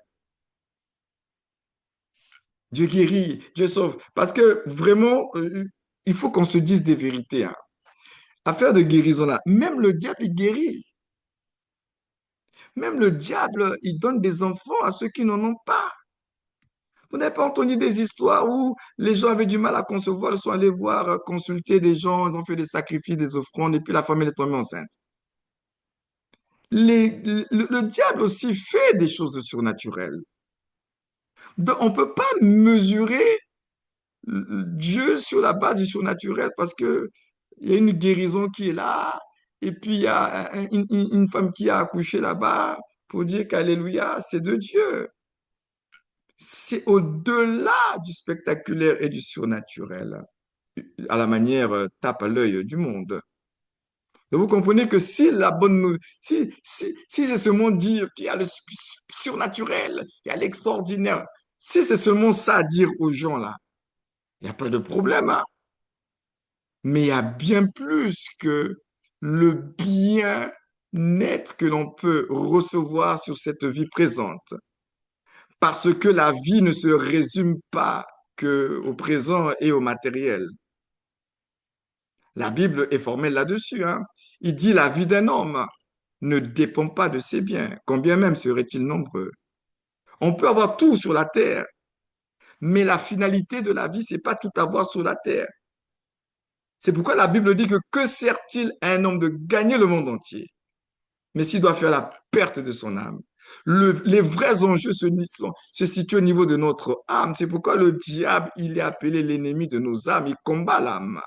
Dieu guérit, Dieu sauve. Parce que vraiment, il faut qu'on se dise des vérités, hein. Affaire de guérison là, même le diable, il guérit. Même le diable, il donne des enfants à ceux qui n'en ont pas. Vous n'avez pas entendu des histoires où les gens avaient du mal à concevoir, ils sont allés voir, consulter des gens, ils ont fait des sacrifices, des offrandes, et puis la femme, elle est tombée enceinte. Le diable aussi fait des choses surnaturelles. Donc, on ne peut pas mesurer Dieu sur la base du surnaturel parce que il y a une guérison qui est là, et puis il y a une femme qui a accouché là-bas pour dire qu'Alléluia, c'est de Dieu. C'est au-delà du spectaculaire et du surnaturel, à la manière tape à l'œil du monde. Donc vous comprenez que si la bonne si c'est seulement dire qu'il y a le surnaturel, il y a l'extraordinaire, si c'est seulement ça à dire aux gens là, il n'y a pas de problème, hein. Mais il y a bien plus que le bien-être que l'on peut recevoir sur cette vie présente. Parce que la vie ne se résume pas que au présent et au matériel. La Bible est formelle là-dessus, hein. Il dit la vie d'un homme ne dépend pas de ses biens, combien même seraient-ils nombreux. On peut avoir tout sur la terre, mais la finalité de la vie, c'est pas tout avoir sur la terre. C'est pourquoi la Bible dit que sert-il à un homme de gagner le monde entier, mais s'il doit faire la perte de son âme? Les vrais enjeux se situent au niveau de notre âme. C'est pourquoi le diable, il est appelé l'ennemi de nos âmes. Il combat l'âme.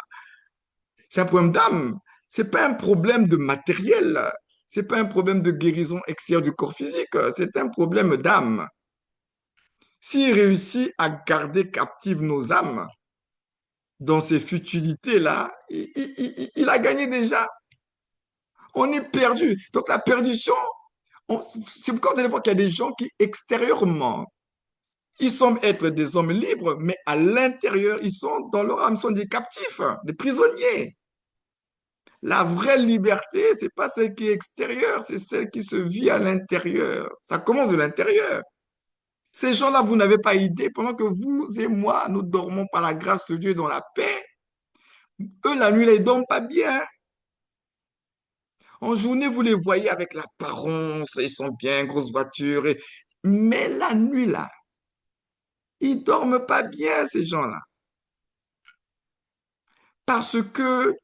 C'est un problème d'âme. C'est pas un problème de matériel. C'est pas un problème de guérison extérieure du corps physique. C'est un problème d'âme. S'il réussit à garder captives nos âmes, dans ces futilités-là, il a gagné déjà. On est perdu. Donc la perdition, c'est pourquoi vous allez voir qu'il y a des gens qui, extérieurement, ils semblent être des hommes libres, mais à l'intérieur, ils sont dans leur âme, ils sont des captifs, des prisonniers. La vraie liberté, c'est pas celle qui est extérieure, c'est celle qui se vit à l'intérieur. Ça commence de l'intérieur. Ces gens-là, vous n'avez pas idée, pendant que vous et moi, nous dormons par la grâce de Dieu dans la paix, eux, la nuit, là, ils dorment pas bien. En journée, vous les voyez avec l'apparence, ils sont bien, grosse voiture, mais la nuit, là, ils dorment pas bien, ces gens-là. Parce que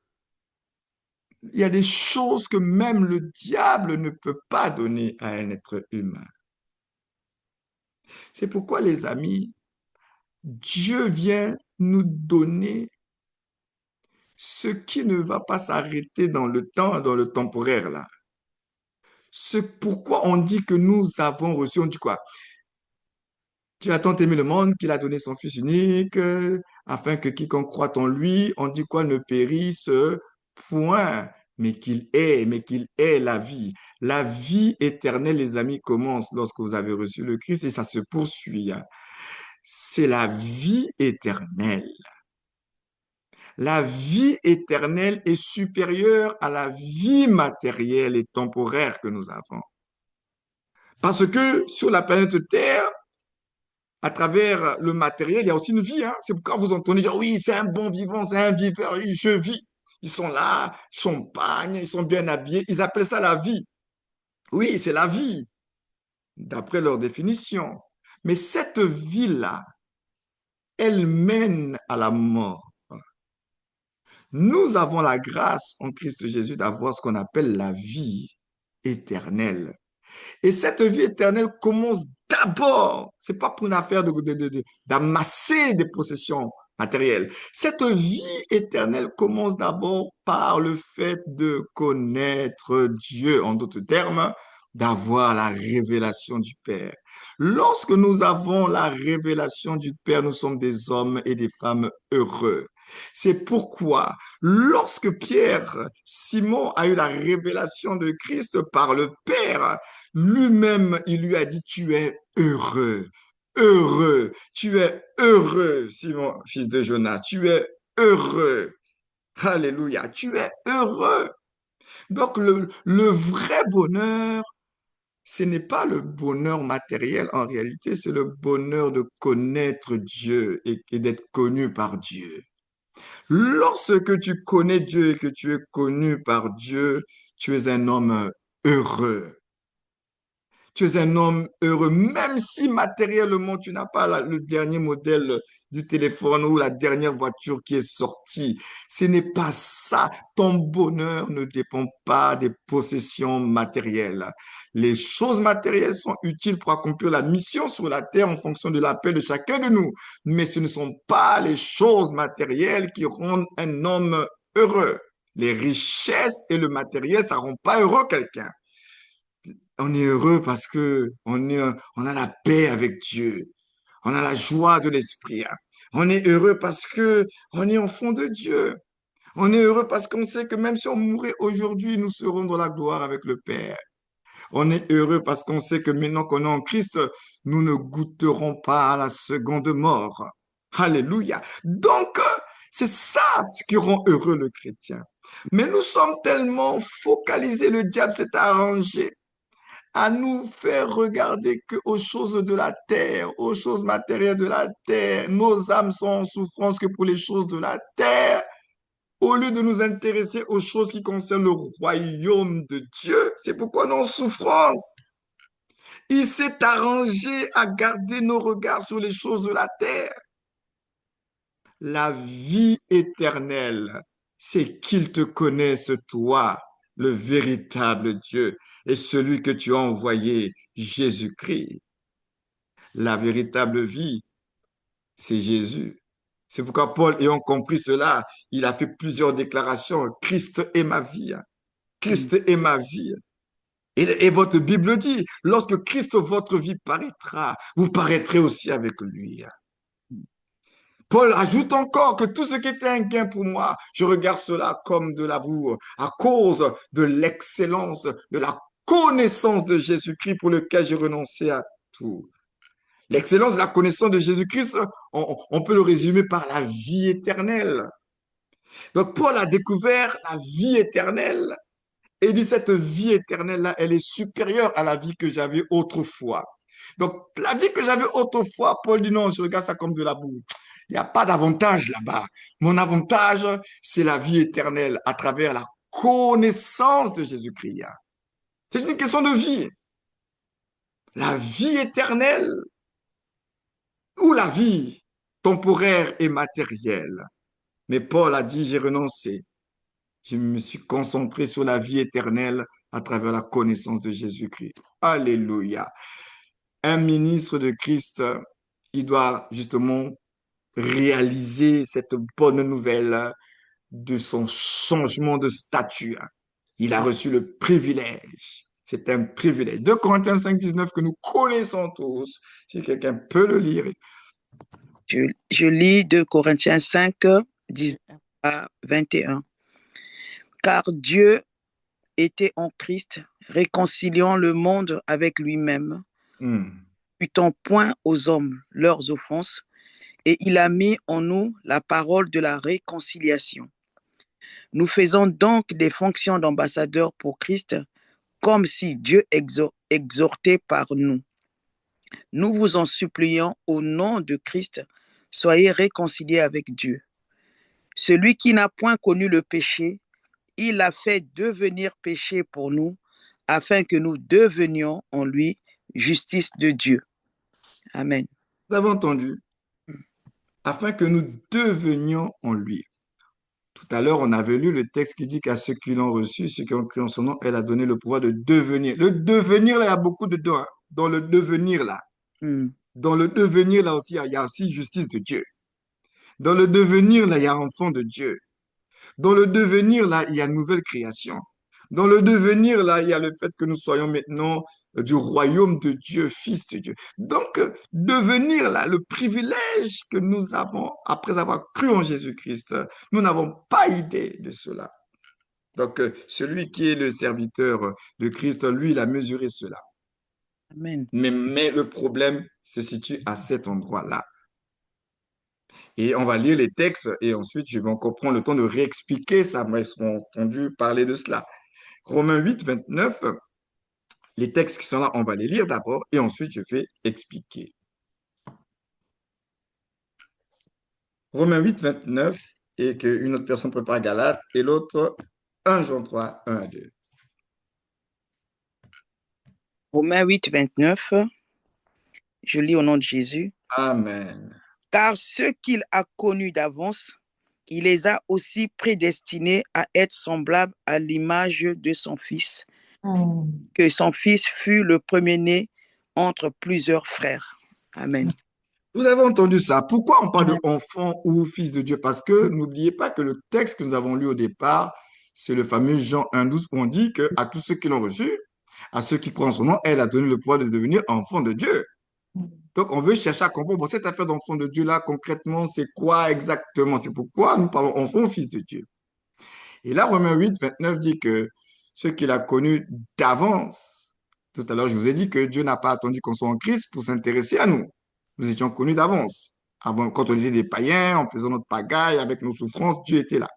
il y a des choses que même le diable ne peut pas donner à un être humain. C'est pourquoi, les amis, Dieu vient nous donner ce qui ne va pas s'arrêter dans le temps, dans le temporaire, là. Pourquoi on dit que nous avons reçu, on dit quoi? Dieu a tant aimé le monde qu'il a donné son Fils unique, afin que quiconque croit en lui, on dit quoi, ne périsse point, mais qu'il ait la vie. La vie éternelle, les amis, commence lorsque vous avez reçu le Christ et ça se poursuit, hein. C'est la vie éternelle. La vie éternelle est supérieure à la vie matérielle et temporaire que nous avons. Parce que sur la planète Terre, à travers le matériel, il y a aussi une vie, hein. C'est pourquoi vous entendez dire, oui, c'est un bon vivant, c'est un viveur, oui, je vis. Ils sont là, champagne, ils sont bien habillés. Ils appellent ça la vie. Oui, c'est la vie, d'après leur définition. Mais cette vie-là, elle mène à la mort. Nous avons la grâce en Christ Jésus d'avoir ce qu'on appelle la vie éternelle. Et cette vie éternelle commence d'abord, c'est pas pour une affaire d'amasser des possessions matérielles. Cette vie éternelle commence d'abord par le fait de connaître Dieu, en d'autres termes, d'avoir la révélation du Père. Lorsque nous avons la révélation du Père, nous sommes des hommes et des femmes heureux. C'est pourquoi, lorsque Simon a eu la révélation de Christ par le Père, lui-même, il lui a dit, tu es heureux, heureux, tu es heureux, Simon, fils de Jonas, tu es heureux. Alléluia, tu es heureux. Donc, le vrai bonheur, ce n'est pas le bonheur matériel en réalité, c'est le bonheur de connaître Dieu et d'être connu par Dieu. Lorsque tu connais Dieu et que tu es connu par Dieu, tu es un homme heureux. Tu es un homme heureux, même si matériellement tu n'as pas le dernier modèle du téléphone ou la dernière voiture qui est sortie. Ce n'est pas ça. Ton bonheur ne dépend pas des possessions matérielles. Les choses matérielles sont utiles pour accomplir la mission sur la terre en fonction de l'appel de chacun de nous. Mais ce ne sont pas les choses matérielles qui rendent un homme heureux. Les richesses et le matériel, ça ne rend pas heureux quelqu'un. On est heureux parce que on a la paix avec Dieu. On a la joie de l'esprit, hein. On est heureux parce que on est enfant de Dieu. On est heureux parce qu'on sait que même si on mourait aujourd'hui, nous serons dans la gloire avec le Père. On est heureux parce qu'on sait que maintenant qu'on est en Christ, nous ne goûterons pas à la seconde mort. Alléluia. Donc, c'est ça ce qui rend heureux le chrétien. Mais nous sommes tellement focalisés, le diable s'est arrangé à nous faire regarder que aux choses de la terre, aux choses matérielles de la terre. Nos âmes sont en souffrance que pour les choses de la terre, au lieu de nous intéresser aux choses qui concernent le royaume de Dieu. C'est pourquoi nous sommes en souffrance. Il s'est arrangé à garder nos regards sur les choses de la terre. La vie éternelle, c'est qu'ils te connaissent, toi, le véritable Dieu, et celui que tu as envoyé, Jésus-Christ. La véritable vie, c'est Jésus. C'est pourquoi Paul, ayant compris cela, il a fait plusieurs déclarations. Christ est ma vie. Christ est ma vie. Et votre Bible dit, lorsque Christ, votre vie paraîtra, vous paraîtrez aussi avec lui. Paul ajoute encore que tout ce qui était un gain pour moi, je regarde cela comme de la boue à cause de l'excellence, de la connaissance de Jésus-Christ pour lequel j'ai renoncé à tout. L'excellence de la connaissance de Jésus-Christ, on peut le résumer par la vie éternelle. Donc Paul a découvert la vie éternelle et il dit cette vie éternelle-là, elle est supérieure à la vie que j'avais autrefois. Donc la vie que j'avais autrefois, Paul dit non, je regarde ça comme de la boue. Il n'y a pas d'avantage là-bas. Mon avantage, c'est la vie éternelle à travers la connaissance de Jésus-Christ. C'est une question de vie. La vie éternelle ou la vie temporaire et matérielle. Mais Paul a dit, j'ai renoncé. Je me suis concentré sur la vie éternelle à travers la connaissance de Jésus-Christ. Alléluia. Un ministre de Christ, il doit justement réaliser cette bonne nouvelle de son changement de statut. Il a reçu le privilège. C'est un privilège. 2 Corinthiens 5, 19 que nous connaissons tous. Si quelqu'un peut le lire. Je lis 2 Corinthiens 5, 19 à 21. Car Dieu était en Christ, réconciliant le monde avec lui-même, imputant point aux hommes leurs offenses, et il a mis en nous la parole de la réconciliation. Nous faisons donc des fonctions d'ambassadeurs pour Christ, comme si Dieu exhortait par nous. Nous vous en supplions au nom de Christ, soyez réconciliés avec Dieu. Celui qui n'a point connu le péché, il l'a fait devenir péché pour nous, afin que nous devenions en lui justice de Dieu. Amen. Vous avez entendu? Afin que nous devenions en lui. Tout à l'heure, on avait lu le texte qui dit qu'à ceux qui l'ont reçu, ceux qui ont cru en son nom, elle a donné le pouvoir de devenir. Le devenir, là, il y a beaucoup de dons. Dans le devenir, là. Dans le devenir, là aussi, il y a aussi justice de Dieu. Dans le devenir, là, il y a enfant de Dieu. Dans le devenir, là, il y a nouvelle création. Dans le devenir, là, il y a le fait que nous soyons maintenant du royaume de Dieu, fils de Dieu. Donc, devenir, là, le privilège que nous avons après avoir cru en Jésus-Christ, nous n'avons pas idée de cela. Donc, celui qui est le serviteur de Christ, lui, il a mesuré cela. Amen. Mais le problème se situe à cet endroit-là. Et on va lire les textes et ensuite je vais encore prendre le temps de réexpliquer ça. Moi, ils ont entendu parler de cela. Romains 8, 29, les textes qui sont là, on va les lire d'abord et ensuite je vais expliquer. Romains 8, 29 et qu'une autre personne prépare Galate et l'autre 1 Jean 3, 1 à 2. Romains 8, 29, je lis au nom de Jésus. Amen. Car ceux qu'il a connus d'avance, il les a aussi prédestinés à être semblables à l'image de son Fils, que son Fils fut le premier-né entre plusieurs frères. Amen. Vous avez entendu ça. Pourquoi on parle d'enfant ou fils de Dieu? Parce que n'oubliez pas que le texte que nous avons lu au départ, c'est le fameux Jean 1,12 où on dit qu'à tous ceux qui l'ont reçu, à ceux qui croient en son nom, elle a donné le pouvoir de devenir enfant de Dieu. Donc, on veut chercher à comprendre, bon, cette affaire d'enfant de Dieu-là, concrètement, c'est quoi exactement? C'est pourquoi nous parlons enfant ou fils de Dieu. Et là, Romains 8, 29 dit que ceux qu'il a connus d'avance, tout à l'heure, je vous ai dit que Dieu n'a pas attendu qu'on soit en Christ pour s'intéresser à nous. Nous étions connus d'avance. Avant, quand on disait des païens, en faisant notre pagaille, avec nos souffrances, Dieu était là.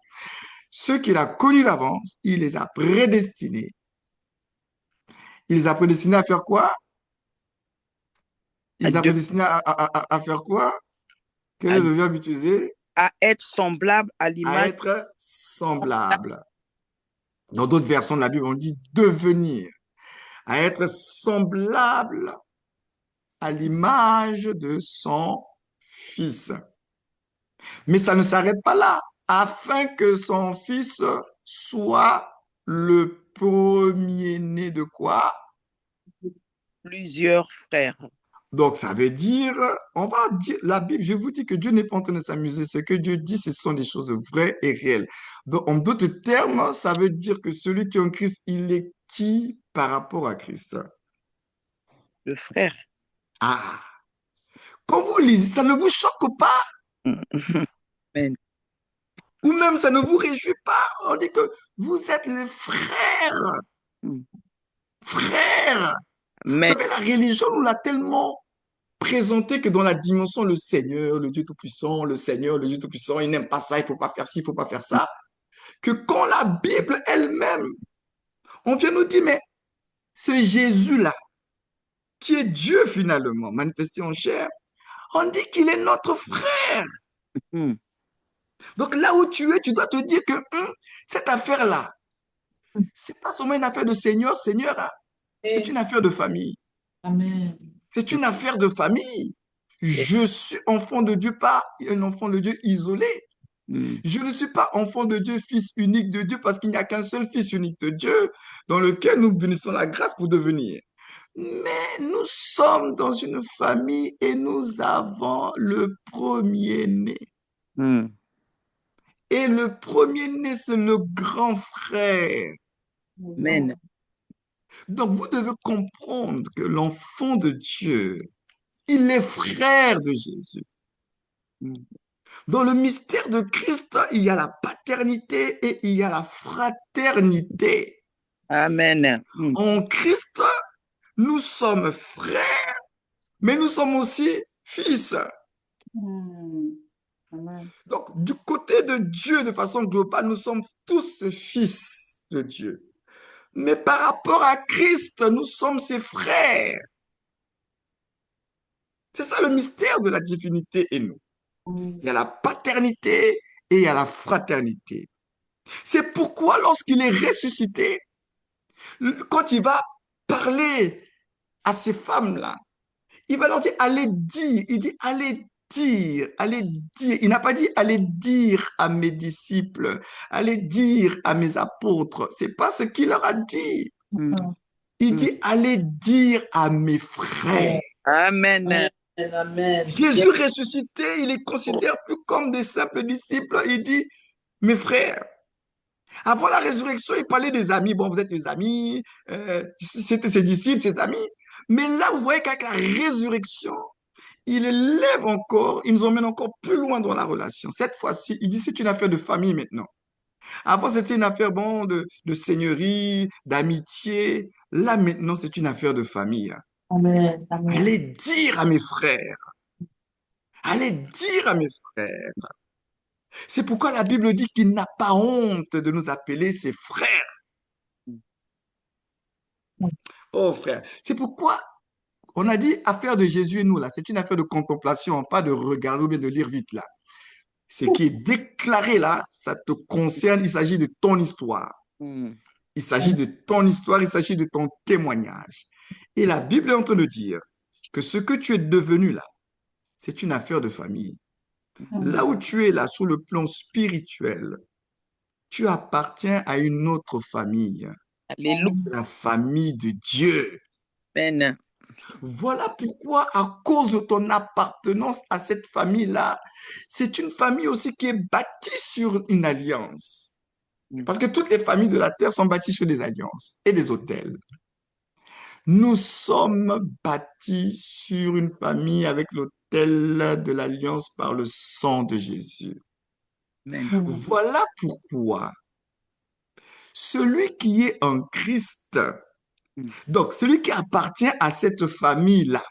Ceux qu'il a connus d'avance, il les a prédestinés. Il les a prédestinés à faire quoi? Il les a prédestinés à faire quoi? Quel est le verbe utilisé? À être semblable à l'image. À être semblable. Dans d'autres versions de la Bible, on dit devenir. À être semblable à l'image de son Fils. Mais ça ne s'arrête pas là. Afin que son Fils soit le premier-né de quoi? Plusieurs frères. Donc, ça veut dire, on va dire, la Bible, je vous dis que Dieu n'est pas en train de s'amuser. Ce que Dieu dit, ce sont des choses vraies et réelles. Donc, en d'autres termes, ça veut dire que celui qui est en Christ, il est qui par rapport à Christ? Le frère. Ah, quand vous lisez, ça ne vous choque pas? Amen. Ou même ça ne vous réjouit pas. On dit que vous êtes les frères. Mm. Frères. Vous Amen. savez, la religion nous l'a tellement présenté que dans la dimension le Seigneur, le Dieu Tout-Puissant, le Seigneur, le Dieu Tout-Puissant, il n'aime pas ça, il ne faut pas faire ci, il ne faut pas faire ça, que quand la Bible elle-même, on vient nous dire, mais ce Jésus-là, qui est Dieu finalement, manifesté en chair, on dit qu'il est notre frère. Mm. Donc là où tu es, tu dois te dire que cette affaire-là, c'est pas seulement une affaire de Seigneur, Seigneur, hein, c'est une affaire de famille. Amen. C'est une affaire de famille. Je suis enfant de Dieu, pas un enfant de Dieu isolé. Mm. Je ne suis pas enfant de Dieu, fils unique de Dieu, parce qu'il n'y a qu'un seul fils unique de Dieu dans lequel nous bénissons la grâce pour devenir. Mais nous sommes dans une famille et nous avons le premier-né. Mm. Et le premier-né, c'est le grand frère. Amen. Donc, vous devez comprendre que l'enfant de Dieu, il est frère de Jésus. Mm. Dans le mystère de Christ, il y a la paternité et il y a la fraternité. Amen. Mm. En Christ, nous sommes frères, mais nous sommes aussi fils. Amen. Donc, du côté de Dieu, de façon globale, nous sommes tous fils de Dieu. Mais par rapport à Christ, nous sommes ses frères. C'est ça le mystère de la divinité et nous. Il y a la paternité et il y a la fraternité. C'est pourquoi lorsqu'il est ressuscité, quand il va parler à ces femmes-là, il va leur dire, allez dire, il dit, allez dire, allez dire. Il n'a pas dit, allez dire à mes disciples, allez dire à mes apôtres. C'est pas ce qu'il leur a dit. Mm. Il Mm. dit, allez dire à mes frères. Amen. Amen. Jésus ressuscité, il les considère plus comme des simples disciples. Il dit, mes frères. Avant la résurrection, il parlait des amis. Bon, vous êtes des amis, c'était ses disciples, ses amis. Mais là, vous voyez qu'avec la résurrection, il élève encore, il nous emmène encore plus loin dans la relation. Cette fois-ci, il dit c'est une affaire de famille maintenant. Avant, c'était une affaire bon, de seigneurie, d'amitié. Là, maintenant, c'est une affaire de famille. Amen. Amen. Allez dire à mes frères. Allez dire à mes frères. C'est pourquoi la Bible dit qu'il n'a pas honte de nous appeler ses frères. Oh frère, c'est pourquoi on a dit affaire de Jésus et nous là. C'est une affaire de contemplation, pas de regarder ou bien de lire vite là. Ce qui est déclaré là, ça te concerne, il s'agit de ton histoire. Mm. Il s'agit de ton histoire, il s'agit de ton témoignage. Et la Bible est en train de dire que ce que tu es devenu là, c'est une affaire de famille. Là où tu es là, sur le plan spirituel, tu appartiens à une autre famille. Alléluia. C'est la famille de Dieu. Amen. Voilà pourquoi, à cause de ton appartenance à cette famille-là, c'est une famille aussi qui est bâtie sur une alliance. Parce que toutes les familles de la terre sont bâties sur des alliances et des autels. Nous sommes bâtis sur une famille avec l'autel de l'alliance par le sang de Jésus. Amen. Voilà pourquoi celui qui est en Christ, donc celui qui appartient à cette famille-là,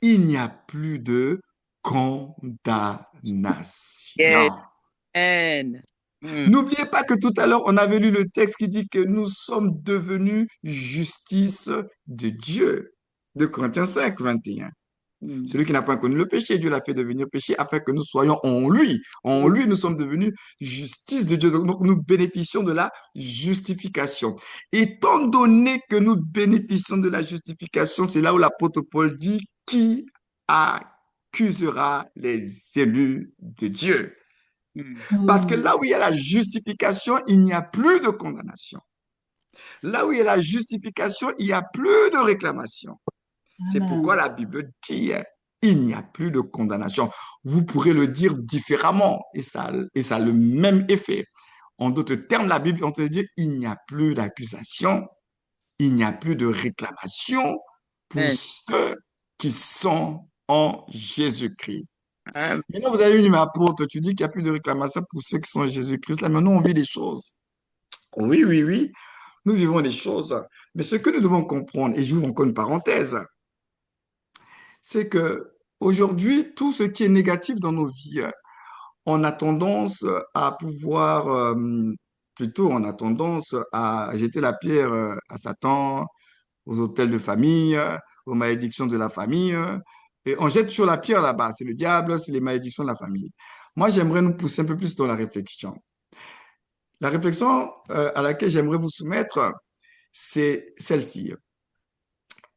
il n'y a plus de condamnation. Yes. Amen. Mm. N'oubliez pas que tout à l'heure, on avait lu le texte qui dit que nous sommes devenus justice de Dieu. De Corinthiens 5, 21. Mm. Celui qui n'a pas connu le péché, Dieu l'a fait devenir péché afin que nous soyons en lui. En lui, nous sommes devenus justice de Dieu. Donc, nous bénéficions de la justification. Étant donné que nous bénéficions de la justification, c'est là où l'apôtre Paul dit, qui accusera les élus de Dieu? Mm. Parce que là où il y a la justification, il n'y a plus de condamnation. Là où il y a la justification, il n'y a plus de réclamation. C'est pourquoi la Bible dit, il n'y a plus de condamnation. Vous pourrez le dire différemment et ça a le même effet. En d'autres termes, la Bible est en train de dire, il n'y a plus d'accusation, il n'y a plus de réclamation pour Amen. ceux qui sont en Jésus-Christ. Ah, Maintenant, vous avez une apôtre, tu dis qu'il n'y a plus de réclamation pour ceux qui sont en Jésus-Christ. Là, maintenant, on vit des choses. Oui, oui, oui, nous vivons des choses. Mais ce que nous devons comprendre, et j'ouvre encore une parenthèse, c'est que aujourd'hui, tout ce qui est négatif dans nos vies, on a tendance à pouvoir, plutôt, on a tendance à jeter la pierre à Satan, aux autels de famille, aux malédictions de la famille. Et on jette toujours la pierre là-bas. C'est le diable, c'est les malédictions de la famille. Moi, j'aimerais nous pousser un peu plus dans la réflexion. La réflexion à laquelle j'aimerais vous soumettre, c'est celle-ci.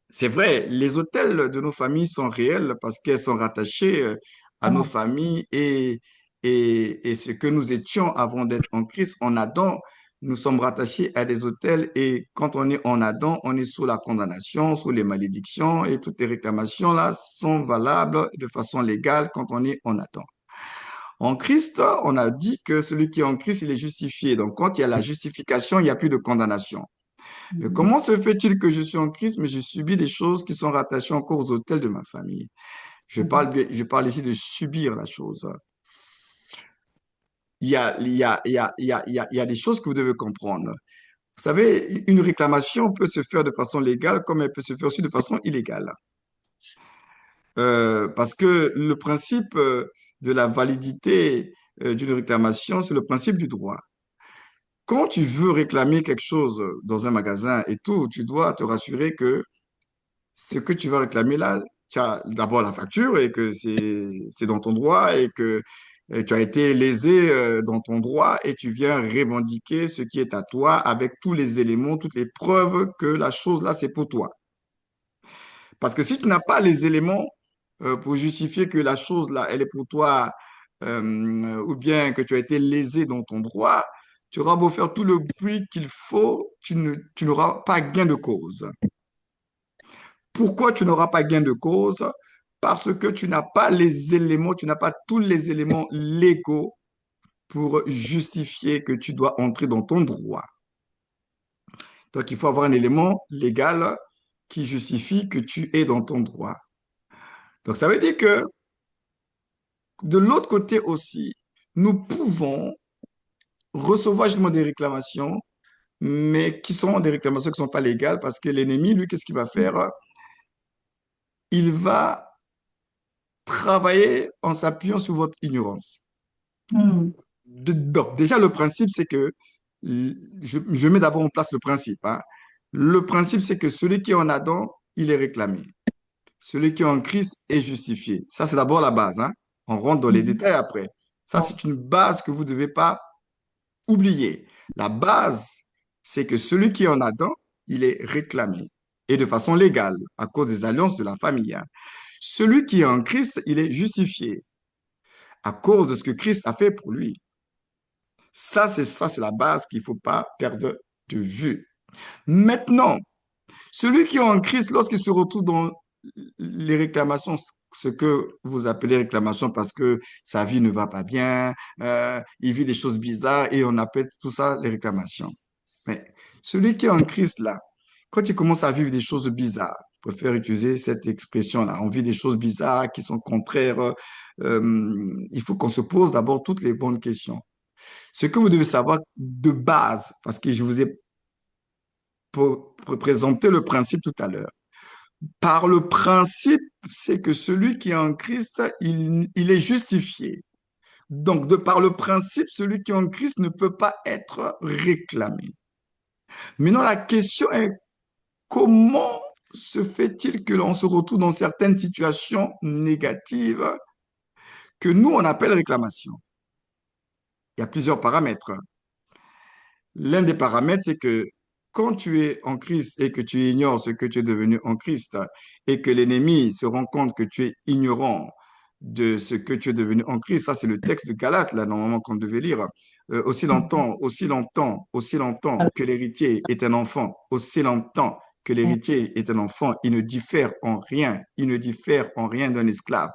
C'est vrai, les hôtels de nos familles sont réels parce qu'elles sont rattachées à nos Amen. familles et ce que nous étions avant d'être en Christ, en Adam, nous sommes rattachés à des hôtels et quand on est en Adam, on est sous la condamnation, sous les malédictions et toutes les réclamations là sont valables de façon légale quand on est en Adam. En Christ, on a dit que celui qui est en Christ, il est justifié. Donc quand il y a la justification, il n'y a plus de condamnation. Mais Mhm. comment se fait-il que je suis en Christ, mais je subis des choses qui sont rattachées encore aux autels de ma famille? Mhm. Je parle ici de subir la chose. Il y a des choses que vous devez comprendre. Vous savez, une réclamation peut se faire de façon légale comme elle peut se faire aussi de façon illégale. Parce que le principe de la validité d'une réclamation, c'est le principe du droit. Quand tu veux réclamer quelque chose dans un magasin et tout, tu dois te rassurer que ce que tu vas réclamer là, tu as d'abord la facture et que c'est dans ton droit et que tu as été lésé dans ton droit et tu viens revendiquer ce qui est à toi avec tous les éléments, toutes les preuves que la chose là, c'est pour toi. Parce que si tu n'as pas les éléments pour justifier que la chose là, elle est pour toi ou bien que tu as été lésé dans ton droit, tu auras beau faire tout le bruit qu'il faut, tu n'auras pas gain de cause. Pourquoi tu n'auras pas gain de cause? Parce que tu n'as pas les éléments, tu n'as pas tous les éléments légaux pour justifier que tu dois entrer dans ton droit. Donc, il faut avoir un élément légal qui justifie que tu es dans ton droit. Donc, ça veut dire que de l'autre côté aussi, nous pouvons recevoir justement des réclamations, mais qui sont des réclamations qui ne sont pas légales parce que l'ennemi, lui, qu'est-ce qu'il va faire? Il va travailler en s'appuyant sur votre ignorance. Mhm. Donc, déjà, le principe, c'est que, je mets d'abord en place le principe, hein. Le principe, c'est que celui qui est en Adam, il est réclamé. Celui qui est en Christ est justifié. Ça, c'est d'abord la base, hein. On rentre dans les Mhm. détails après. Ça, Bon. c'est une base que vous ne devez pas oublier. La base, c'est que celui qui est en Adam, il est réclamé. Et de façon légale, à cause des alliances de la famille, hein. Celui qui est en Christ, il est justifié à cause de ce que Christ a fait pour lui. Ça, c'est la base qu'il ne faut pas perdre de vue. Maintenant, celui qui est en Christ, lorsqu'il se retrouve dans les réclamations, ce que vous appelez réclamation parce que sa vie ne va pas bien, il vit des choses bizarres et on appelle tout ça les réclamations. Mais celui qui est en Christ, là, quand il commence à vivre des choses bizarres, je préfère utiliser cette expression-là, on vit des choses bizarres qui sont contraires, il faut qu'on se pose d'abord toutes les bonnes questions. Ce que vous devez savoir de base, parce que je vous ai présenté le principe tout à l'heure. Par le principe, c'est que celui qui est en Christ, il est justifié. Donc, de par le principe, celui qui est en Christ ne peut pas être réclamé. Maintenant, la question est comment se fait-il que l'on se retrouve dans certaines situations négatives que nous, on appelle réclamation? Il y a plusieurs paramètres. L'un des paramètres, c'est que quand tu es en Christ et que tu ignores ce que tu es devenu en Christ et que l'ennemi se rend compte que tu es ignorant de ce que tu es devenu en Christ, ça c'est le texte de Galates, là, normalement qu'on devait lire. Aussi longtemps que l'héritier est un enfant, aussi longtemps que l'héritier est un enfant, il ne diffère en rien d'un esclave.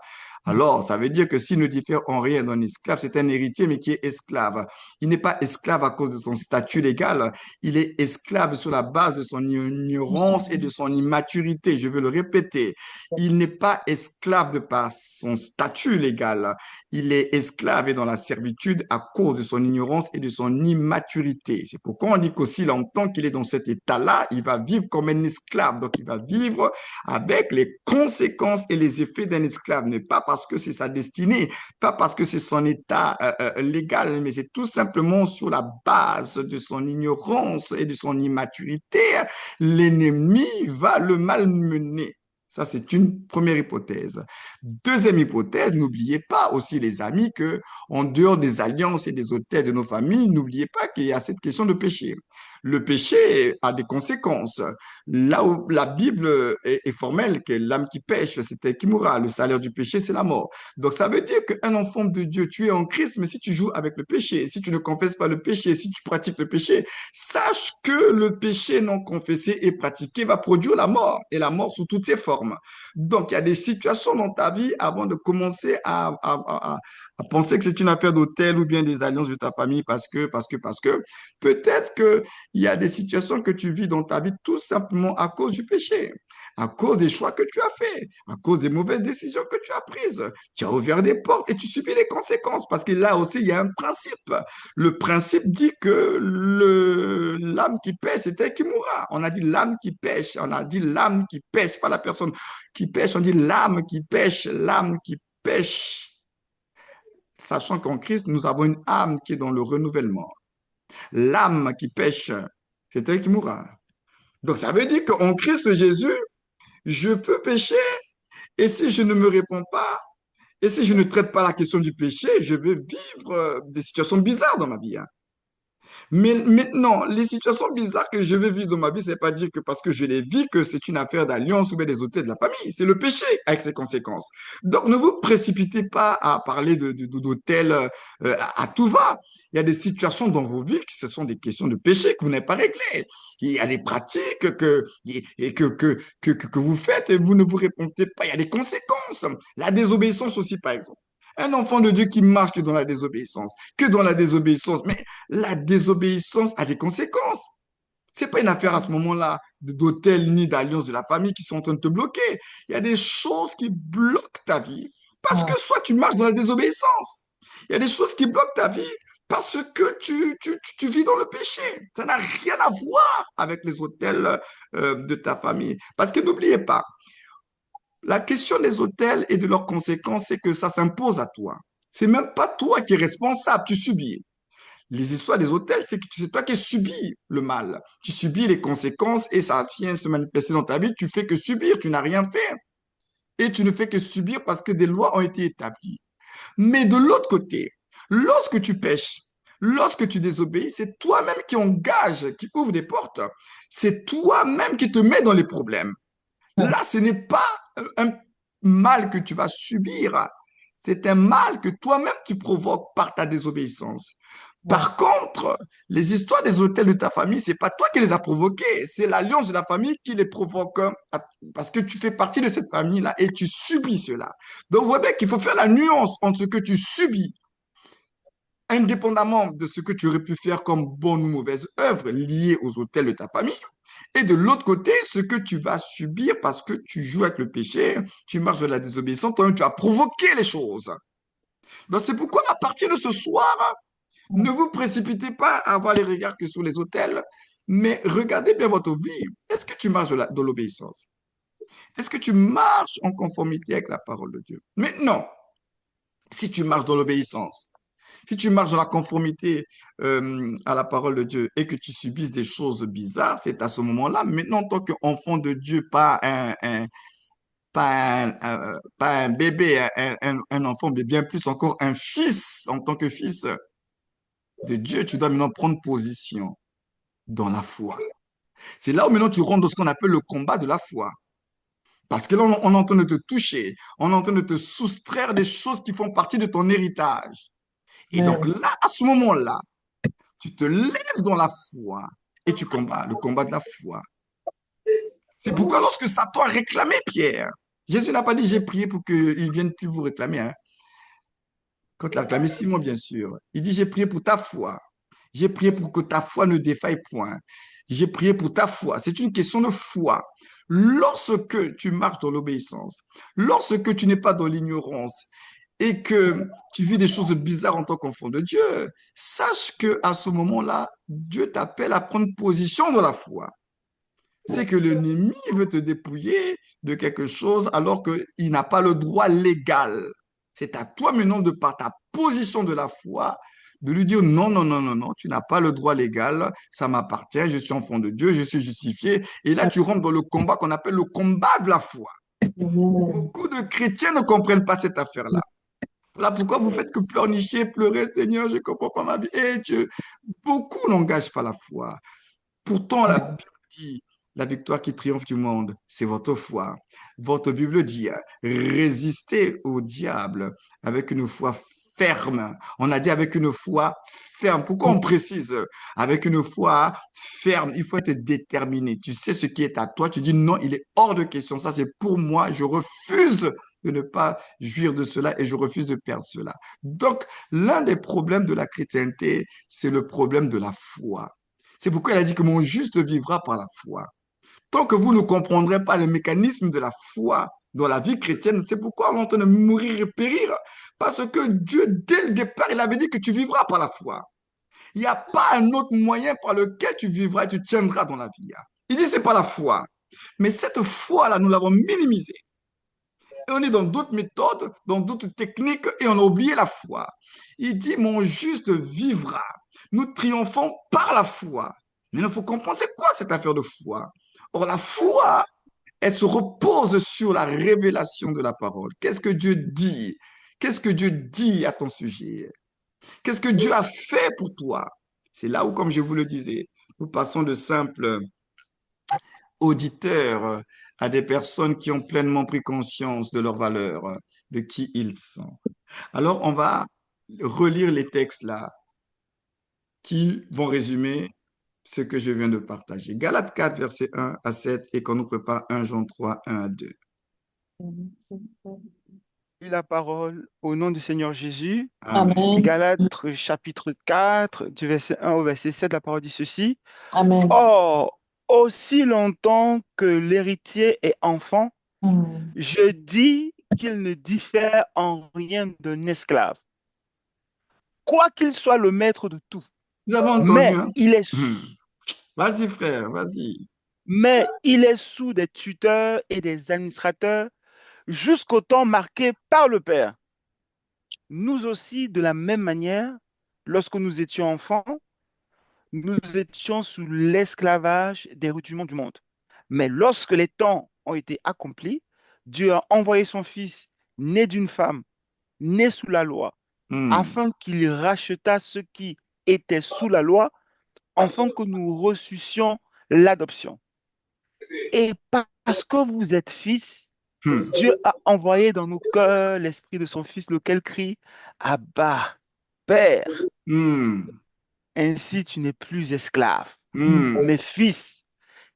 Alors, ça veut dire que s'il ne diffère en rien d'un esclave, c'est un héritier, mais qui est esclave. Il n'est pas esclave à cause de son statut légal, il est esclave sur la base de son ignorance et de son immaturité. Je veux le répéter. Il n'est pas esclave de par son statut légal, il est esclave et dans la servitude à cause de son ignorance et de son immaturité. C'est pourquoi on dit qu'aussi longtemps qu'il est dans cet état-là, il va vivre comme un esclave. Donc, il va vivre avec les conséquences et les effets d'un esclave, n'est pas parce que c'est sa destinée, pas parce que c'est son état légal, mais c'est tout simplement sur la base de son ignorance et de son immaturité, l'ennemi va le malmener. Ça, c'est une première hypothèse. Deuxième hypothèse, n'oubliez pas aussi, les amis, que en dehors des alliances et des autels de nos familles, n'oubliez pas qu'il y a cette question de péché. Le péché a des conséquences. Là où la Bible est formelle, que l'âme qui pêche, c'est elle qui mourra. Le salaire du péché, c'est la mort. Donc, ça veut dire qu'un enfant de Dieu, tu es en Christ, mais si tu joues avec le péché, si tu ne confesses pas le péché, si tu pratiques le péché, sache que le péché non confessé et pratiqué va produire la mort, et la mort sous toutes ses formes. Donc, il y a des situations dans ta vie avant de commencer à penser que c'est une affaire d'autel ou bien des alliances de ta famille parce que peut-être que il y a des situations que tu vis dans ta vie tout simplement à cause du péché, à cause des choix que tu as faits, à cause des mauvaises décisions que tu as prises. Tu as ouvert des portes et tu subis les conséquences parce que là aussi, il y a un principe. Le principe dit que l'âme qui pêche, c'est elle qui mourra. On a dit l'âme qui pêche, on a dit l'âme qui pêche, pas la personne qui pêche, on dit l'âme qui pêche. Sachant qu'en Christ, nous avons une âme qui est dans le renouvellement. L'âme qui pêche, c'est elle qui mourra. Donc, ça veut dire qu'en Christ Jésus, je peux pécher et si je ne me réponds pas, et si je ne traite pas la question du péché, je vais vivre des situations bizarres dans ma vie. Hein. Mais maintenant, les situations bizarres que je vais vivre dans ma vie, c'est pas dire que parce que je les vis que c'est une affaire d'alliance ou bien des autés de la famille. C'est le péché avec ses conséquences. Donc, ne vous précipitez pas à parler d'autel à tout va. Il y a des situations dans vos vies qui ce sont des questions de péché que vous n'avez pas réglées. Il y a des pratiques que vous faites et vous ne vous répondez pas. Il y a des conséquences. La désobéissance aussi, par exemple. Un enfant de Dieu qui marche que dans la désobéissance, que dans la désobéissance. Mais la désobéissance a des conséquences. C'est pas une affaire à ce moment-là d'autel ni d'alliance de la famille qui sont en train de te bloquer. Il y a des choses qui bloquent ta vie parce que soit tu marches dans la désobéissance. Il y a des choses qui bloquent ta vie parce que tu vis dans le péché. Ça n'a rien à voir avec les autels de ta famille. Parce que n'oubliez pas, la question des autels et de leurs conséquences, c'est que ça s'impose à toi. C'est même pas toi qui es responsable, tu subis. Les histoires des autels, c'est que c'est toi qui subis le mal. Tu subis les conséquences et ça vient se manifester dans ta vie. Tu fais que subir, tu n'as rien fait. Et tu ne fais que subir parce que des lois ont été établies. Mais de l'autre côté, lorsque tu pêches, lorsque tu désobéis, c'est toi-même qui engage, qui ouvre des portes. C'est toi-même qui te mets dans les problèmes. Là, ce n'est pas un mal que tu vas subir, c'est un mal que toi-même tu provoques par ta désobéissance. Par contre, les histoires des autels de ta famille, c'est pas toi qui les as provoquées, c'est l'alliance de la famille qui les provoque parce que tu fais partie de cette famille-là et tu subis cela. Donc, vous voyez qu'il faut faire la nuance entre ce que tu subis indépendamment de ce que tu aurais pu faire comme bonne ou mauvaise œuvre liée aux autels de ta famille, et de l'autre côté, ce que tu vas subir parce que tu joues avec le péché, tu marches de la désobéissance, toi-même tu as provoqué les choses. Donc c'est pourquoi à partir de ce soir, ne vous précipitez pas à avoir les regards que sur les autels, mais regardez bien votre vie. Est-ce que tu marches de l'obéissance? Est-ce que tu marches en conformité avec la parole de Dieu? Maintenant, si tu marches dans l'obéissance, si tu marches dans la conformité à la parole de Dieu et que tu subisses des choses bizarres, c'est à ce moment-là, maintenant, en tant qu'enfant de Dieu, pas un bébé, un enfant, mais bien plus encore un fils, en tant que fils de Dieu, tu dois maintenant prendre position dans la foi. C'est là où maintenant tu rentres dans ce qu'on appelle le combat de la foi. Parce que là, on est en train de te toucher, on est en train de te soustraire des choses qui font partie de ton héritage. Et donc là, à ce moment-là, tu te lèves dans la foi et tu combats le combat de la foi. C'est pourquoi lorsque Satan a réclamé Pierre, Jésus n'a pas dit, j'ai prié pour qu'ils ne viennent plus vous réclamer, hein. Quand il a réclamé Simon, bien sûr. Il dit, j'ai prié pour ta foi. J'ai prié pour que ta foi ne défaille point. J'ai prié pour ta foi. C'est une question de foi. Lorsque tu marches dans l'obéissance, lorsque tu n'es pas dans l'ignorance et que tu vis des choses bizarres en tant qu'enfant de Dieu, sache que à ce moment-là, Dieu t'appelle à prendre position dans la foi. C'est que l'ennemi veut te dépouiller de quelque chose alors qu'il n'a pas le droit légal. C'est à toi maintenant, de par ta position de la foi, de lui dire non, non, non, non, non, tu n'as pas le droit légal, ça m'appartient, je suis enfant de Dieu, je suis justifié. Et là, tu rentres dans le combat qu'on appelle le combat de la foi. Beaucoup de chrétiens ne comprennent pas cette affaire-là. Voilà pourquoi vous faites que pleurnicher, pleurer, Seigneur, je ne comprends pas ma vie. Et Dieu, beaucoup n'engagent pas la foi. Pourtant, la Bible dit, la victoire qui triomphe du monde, c'est votre foi. Votre Bible dit, résistez au diable avec une foi ferme. On a dit avec une foi ferme. Pourquoi on précise avec une foi ferme? Il faut être déterminé. Tu sais ce qui est à toi. Tu dis non, il est hors de question. Ça, c'est pour moi. Je refuse de ne pas jouir de cela et je refuse de perdre cela. Donc, l'un des problèmes de la chrétienté, c'est le problème de la foi. C'est pourquoi il a dit que mon juste vivra par la foi. Tant que vous ne comprendrez pas le mécanisme de la foi dans la vie chrétienne, c'est pourquoi on est en train de mourir et périr. Parce que Dieu, dès le départ, il avait dit que tu vivras par la foi. Il n'y a pas un autre moyen par lequel tu vivras et tu tiendras dans la vie. Il dit c'est pas la foi. Mais cette foi-là, nous l'avons minimisée. Et on est dans d'autres méthodes, dans d'autres techniques et on a oublié la foi. Il dit mon juste vivra. Nous triomphons par la foi. Mais il faut comprendre, c'est quoi cette affaire de foi? Or, la foi, elle se repose sur la révélation de la parole. Qu'est-ce que Dieu dit? Qu'est-ce que Dieu dit à ton sujet? Qu'est-ce que Dieu a fait pour toi? C'est là où, comme je vous le disais, nous passons de simples auditeurs à des personnes qui ont pleinement pris conscience de leur valeur, de qui ils sont. Alors, on va relire les textes là qui vont résumer ce que je viens de partager. Galates 4, versets 1 à 7, et qu'on nous prépare 1 Jean 3, 1 à 2. La parole au nom du Seigneur Jésus. Amen. Galates chapitre 4, du verset 1 au verset 7, la parole dit ceci. Amen. Or, aussi longtemps que l'héritier est enfant, je dis qu'il ne diffère en rien d'un esclave, quoi qu'il soit le maître de tout. Nous avons entendu, Mais hein? il est Vas-y, frère, vas-y. mais il est sous des tuteurs et des administrateurs jusqu'au temps marqué par le Père. Nous aussi, de la même manière, lorsque nous étions enfants, nous étions sous l'esclavage des rudiments du monde. Mais lorsque les temps ont été accomplis, Dieu a envoyé son Fils, né d'une femme, né sous la loi, afin qu'il rachetât ceux qui étaient sous la loi, afin que nous reçussions l'adoption. Et parce que vous êtes fils, Dieu a envoyé dans nos cœurs l'esprit de son Fils, lequel crie Abba, Père. Ainsi, tu n'es plus esclave, mais fils.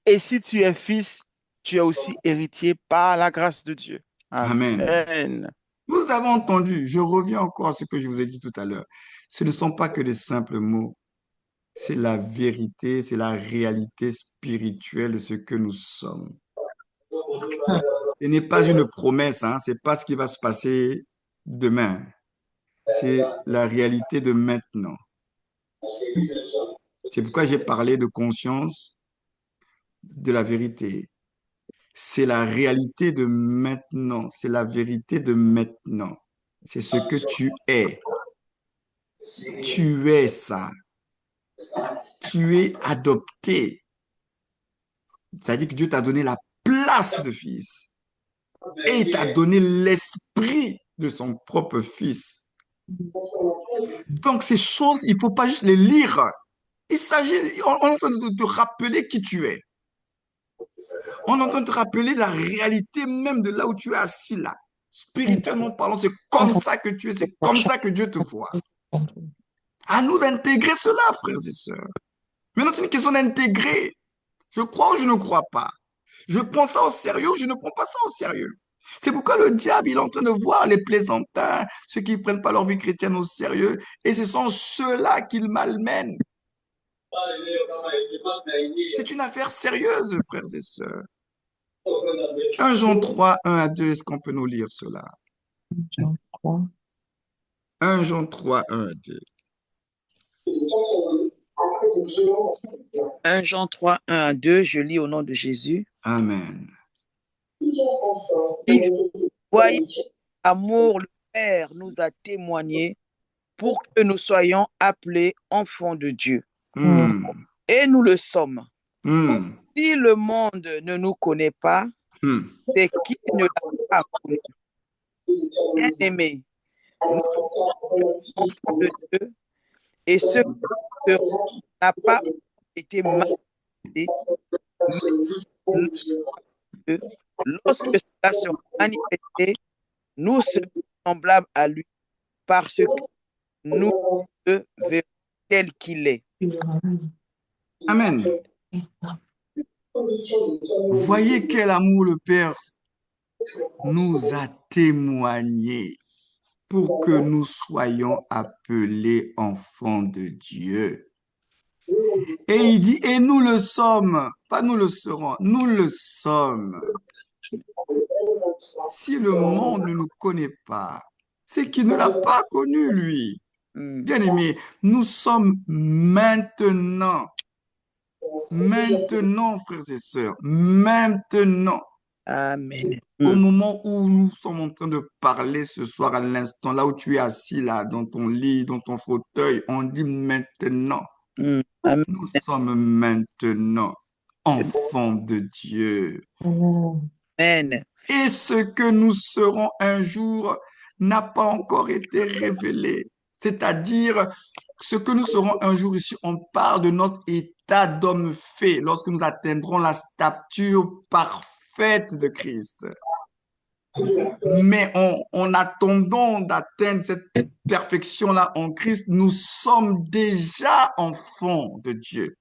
Et si tu es fils, tu es aussi héritier par la grâce de Dieu. Amen. Amen. Vous avez entendu, je reviens encore à ce que je vous ai dit tout à l'heure. Ce ne sont pas que des simples mots. C'est la vérité, c'est la réalité spirituelle de ce que nous sommes. Ce n'est pas une promesse, hein, ce n'est pas ce qui va se passer demain. C'est la réalité de maintenant. C'est pourquoi j'ai parlé de conscience, de la vérité. C'est la réalité de maintenant. C'est la vérité de maintenant. C'est ce que tu es. Tu es ça. Tu es adopté. C'est-à-dire que Dieu t'a donné la place de fils. Et il t'a donné l'esprit de son propre fils. Donc ces choses, il ne faut pas juste les lire. Il s'agit, on est en train de te rappeler qui tu es. On est en train de te rappeler la réalité même de là où tu es assis là. Spirituellement parlant, c'est comme ça que tu es, c'est comme ça que Dieu te voit. À nous d'intégrer cela, frères et sœurs. Maintenant, c'est une question d'intégrer. Je crois ou je ne crois pas. Je prends ça au sérieux ou je ne prends pas ça au sérieux. C'est pourquoi le diable, il est en train de voir les plaisantins, ceux qui ne prennent pas leur vie chrétienne au sérieux, et ce sont ceux-là qu'il malmène. C'est une affaire sérieuse, frères et sœurs. 1 Jean 3, 1 à 2, est-ce qu'on peut nous lire cela? Jean 3. 1 Jean 3, 1 à 2. 1 Jean 3, 1 à 2, je lis au nom de Jésus. Amen. Si vous voyez l'amour, le Père nous a témoigné pour que nous soyons appelés enfants de Dieu. Hmm, Et nous le sommes. hmm, Si le monde ne nous connaît pas, hmm. c'est qu'il ne l'a pas connu. Bien-aimés, nous sommes enfants de Dieu et ce que n'a pas été manifesté, mais Dieu, lorsque cela sera manifesté, nous serons semblables à lui parce que nous le verrons tel qu'il est. Amen. Voyez quel amour le Père nous a témoigné pour que nous soyons appelés enfants de Dieu. Et il dit, et nous le sommes, pas nous le serons, nous le sommes. Si le monde ne nous connaît pas, c'est qu'il ne l'a pas connu, lui. Mm. Bien-aimés, nous sommes maintenant, frères et sœurs, maintenant, Amen. au moment où nous sommes en train de parler ce soir, à l'instant, là où tu es assis, là, dans ton lit, dans ton fauteuil, on dit maintenant. Mm. Amen. Nous sommes maintenant enfants de Dieu. Amen. Et ce que nous serons un jour n'a pas encore été révélé. C'est-à-dire, ce que nous serons un jour ici, on parle de notre état d'homme fait lorsque nous atteindrons la stature parfaite de Christ. Mais en attendant d'atteindre cette perfection-là en Christ, nous sommes déjà enfants de Dieu.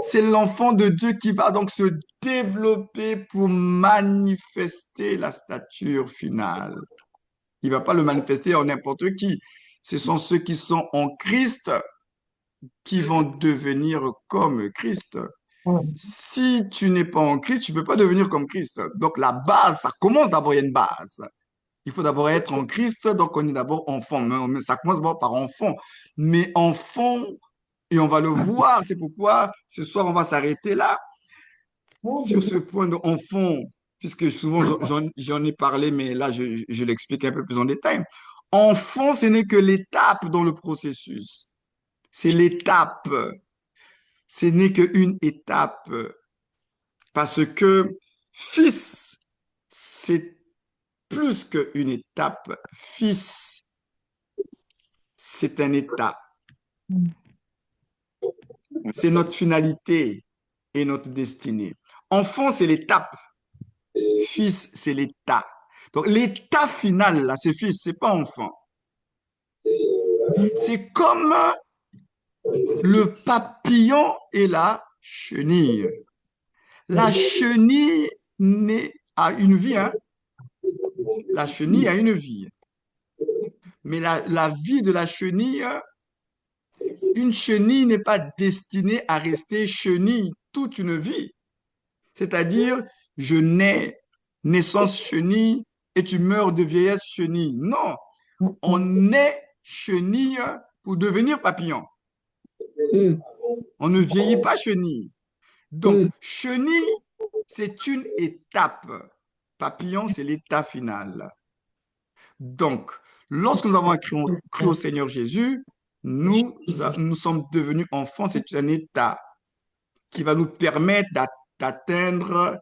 C'est l'enfant de Dieu qui va donc se développer pour manifester la stature finale. Il ne va pas le manifester en n'importe qui. Ce sont ceux qui sont en Christ qui vont devenir comme Christ. Si tu n'es pas en Christ, tu ne peux pas devenir comme Christ. Donc la base, ça commence d'abord, il y a une base. Il faut d'abord être en Christ, donc on est d'abord enfant. Mais ça commence d'abord par enfant. Mais enfant, et on va le voir, c'est pourquoi ce soir on va s'arrêter là, sur ce point d'enfant, puisque souvent j'en ai parlé, mais là je l'explique un peu plus en détail. Enfant, ce n'est que l'étape dans le processus. C'est l'étape. Ce n'est qu'une étape. Parce que fils, c'est plus qu'une étape. Fils, c'est un état. C'est notre finalité et notre destinée. Enfant, c'est l'étape. Fils, c'est l'état. Donc, l'état final, là, c'est fils, c'est pas enfant. C'est comme le papillon et la chenille. La chenille a une vie, hein? La chenille a une vie. Mais la vie de la chenille, une chenille n'est pas destinée à rester chenille toute une vie. C'est-à-dire, je nais, naissance chenille, et tu meurs de vieillesse chenille. Non, on naît chenille pour devenir papillon. On ne vieillit pas chenille. Donc, chenille, c'est une étape. Papillon, c'est l'état final. Donc, lorsque nous avons cru au Seigneur Jésus, nous sommes devenus enfants. C'est un état qui va nous permettre d'atteindre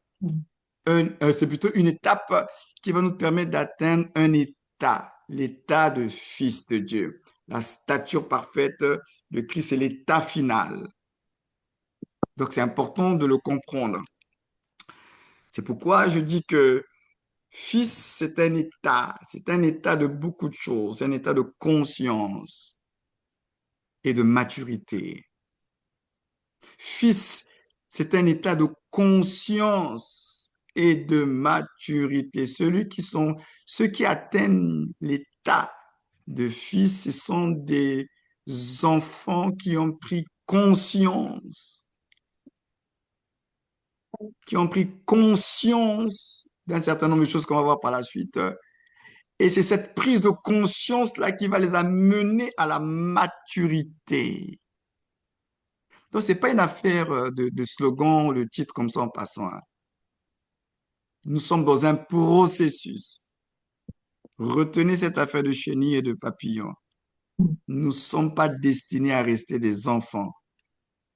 c'est plutôt une étape qui va nous permettre d'atteindre un état, l'état de fils de Dieu. La stature parfaite de Christ, c'est l'état final. Donc, c'est important de le comprendre. C'est pourquoi je dis que fils, c'est un état de beaucoup de choses, c'est un état de conscience et de maturité. Fils, c'est un état de conscience et de maturité. Ceux qui atteignent l'état de fils, ce sont des enfants qui ont pris conscience d'un certain nombre de choses qu'on va voir par la suite. Et c'est cette prise de conscience-là qui va les amener à la maturité. Donc, ce n'est pas une affaire de slogan, de titre comme ça en passant, hein. Nous sommes dans un processus. Retenez cette affaire de chenille et de papillon. Nous ne sommes pas destinés à rester des enfants.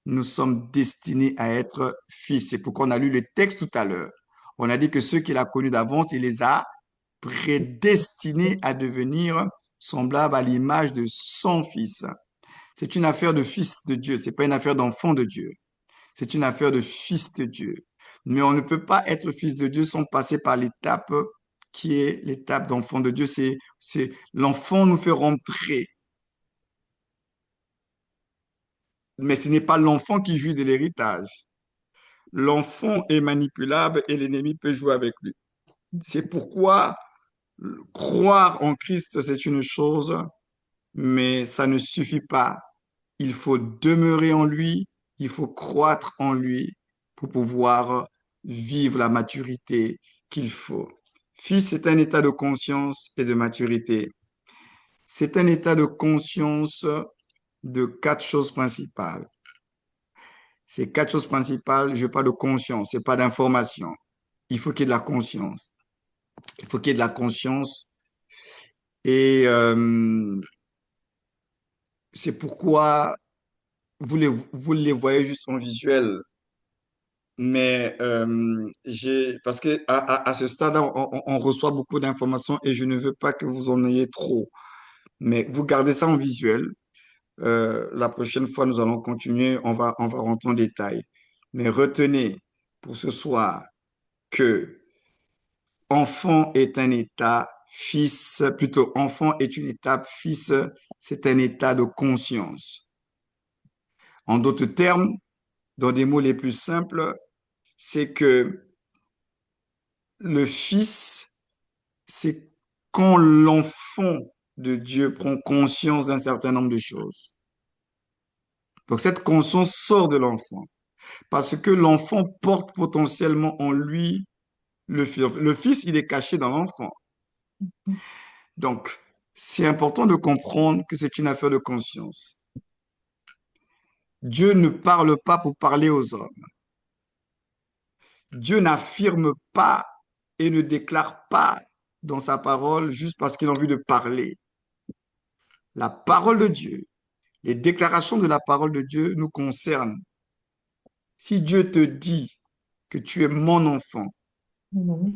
Nous sommes destinés à être fils. C'est pourquoi on a lu le texte tout à l'heure. On a dit que ceux qu'il a connus d'avance, il les a prédestinés à devenir semblables à l'image de son fils. C'est une affaire de fils de Dieu. C'est pas une affaire d'enfant de Dieu. C'est une affaire de fils de Dieu. Mais on ne peut pas être fils de Dieu sans passer par l'étape qui est l'étape d'enfant de Dieu. C'est l'enfant nous fait rentrer. Mais ce n'est pas l'enfant qui jouit de l'héritage. L'enfant est manipulable et l'ennemi peut jouer avec lui. C'est pourquoi croire en Christ, c'est une chose, mais ça ne suffit pas. Il faut demeurer en lui, il faut croître en lui pour pouvoir vivre la maturité qu'il faut. Fils, c'est un état de conscience et de maturité. C'est un état de conscience de quatre choses principales. Ces quatre choses principales, je parle de conscience, c'est pas d'information. Il faut qu'il y ait de la conscience. Il faut qu'il y ait de la conscience. Et c'est pourquoi vous les voyez juste en visuel. Mais parce que à ce stade, on reçoit beaucoup d'informations et je ne veux pas que vous en ayez trop. Mais vous gardez ça en visuel. La prochaine fois, nous allons continuer. On va rentrer en détail. Mais retenez pour ce soir que enfant est un état, fils, plutôt enfant est une étape, fils, c'est un état de conscience. En d'autres termes, dans des mots les plus simples, c'est que le fils, c'est quand l'enfant de Dieu prend conscience d'un certain nombre de choses. Donc cette conscience sort de l'enfant parce que l'enfant porte potentiellement en lui le fils. Le fils, il est caché dans l'enfant. Donc, c'est important de comprendre que c'est une affaire de conscience. Dieu ne parle pas pour parler aux hommes. Dieu n'affirme pas et ne déclare pas dans sa parole juste parce qu'il a envie de parler. La parole de Dieu, les déclarations de la parole de Dieu nous concernent. Si Dieu te dit que tu es mon enfant,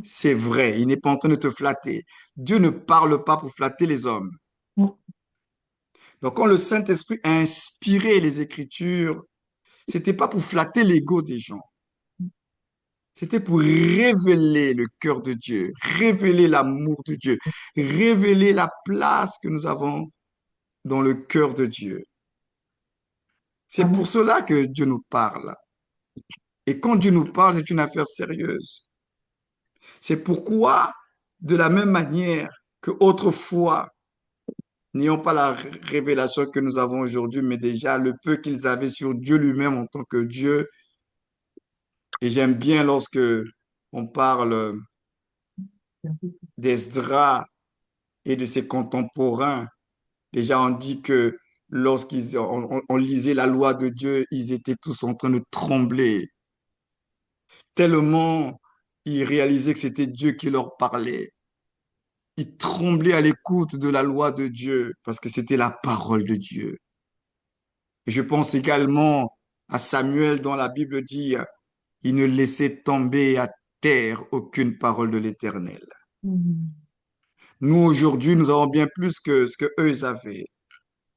c'est vrai, il n'est pas en train de te flatter. Dieu ne parle pas pour flatter les hommes. Donc, quand le Saint-Esprit a inspiré les Écritures, c'était pas pour flatter l'ego des gens. C'était pour révéler le cœur de Dieu, révéler l'amour de Dieu, révéler la place que nous avons dans le cœur de Dieu. C'est pour cela que Dieu nous parle. Et quand Dieu nous parle, c'est une affaire sérieuse. C'est pourquoi, de la même manière que autrefois, n'ayant pas la révélation que nous avons aujourd'hui, mais déjà le peu qu'ils avaient sur Dieu lui-même en tant que Dieu. Et j'aime bien lorsque on parle d'Esdras et de ses contemporains. Déjà, on dit que on lisait la loi de Dieu, ils étaient tous en train de trembler, tellement ils réalisaient que c'était Dieu qui leur parlait. Ils tremblaient à l'écoute de la loi de Dieu parce que c'était la parole de Dieu. Et je pense également à Samuel dont la Bible dit, il ne laissait tomber à terre aucune parole de l'Éternel. Nous, aujourd'hui, nous avons bien plus que ce que eux avaient.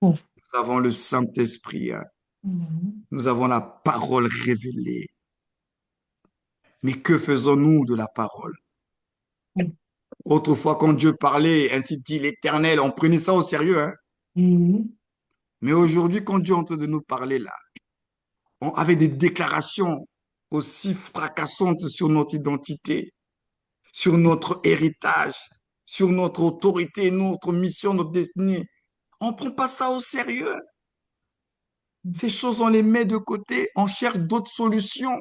Nous avons le Saint-Esprit. Nous avons la parole révélée. Mais que faisons-nous de la parole? Autrefois, quand Dieu parlait, ainsi dit l'Éternel, on prenait ça au sérieux, hein? Mais aujourd'hui, quand Dieu est en train de nous parler là, avec des déclarations, aussi fracassantes sur notre identité, sur notre héritage, sur notre autorité, notre mission, notre destinée. On ne prend pas ça au sérieux. Ces choses, on les met de côté, on cherche d'autres solutions.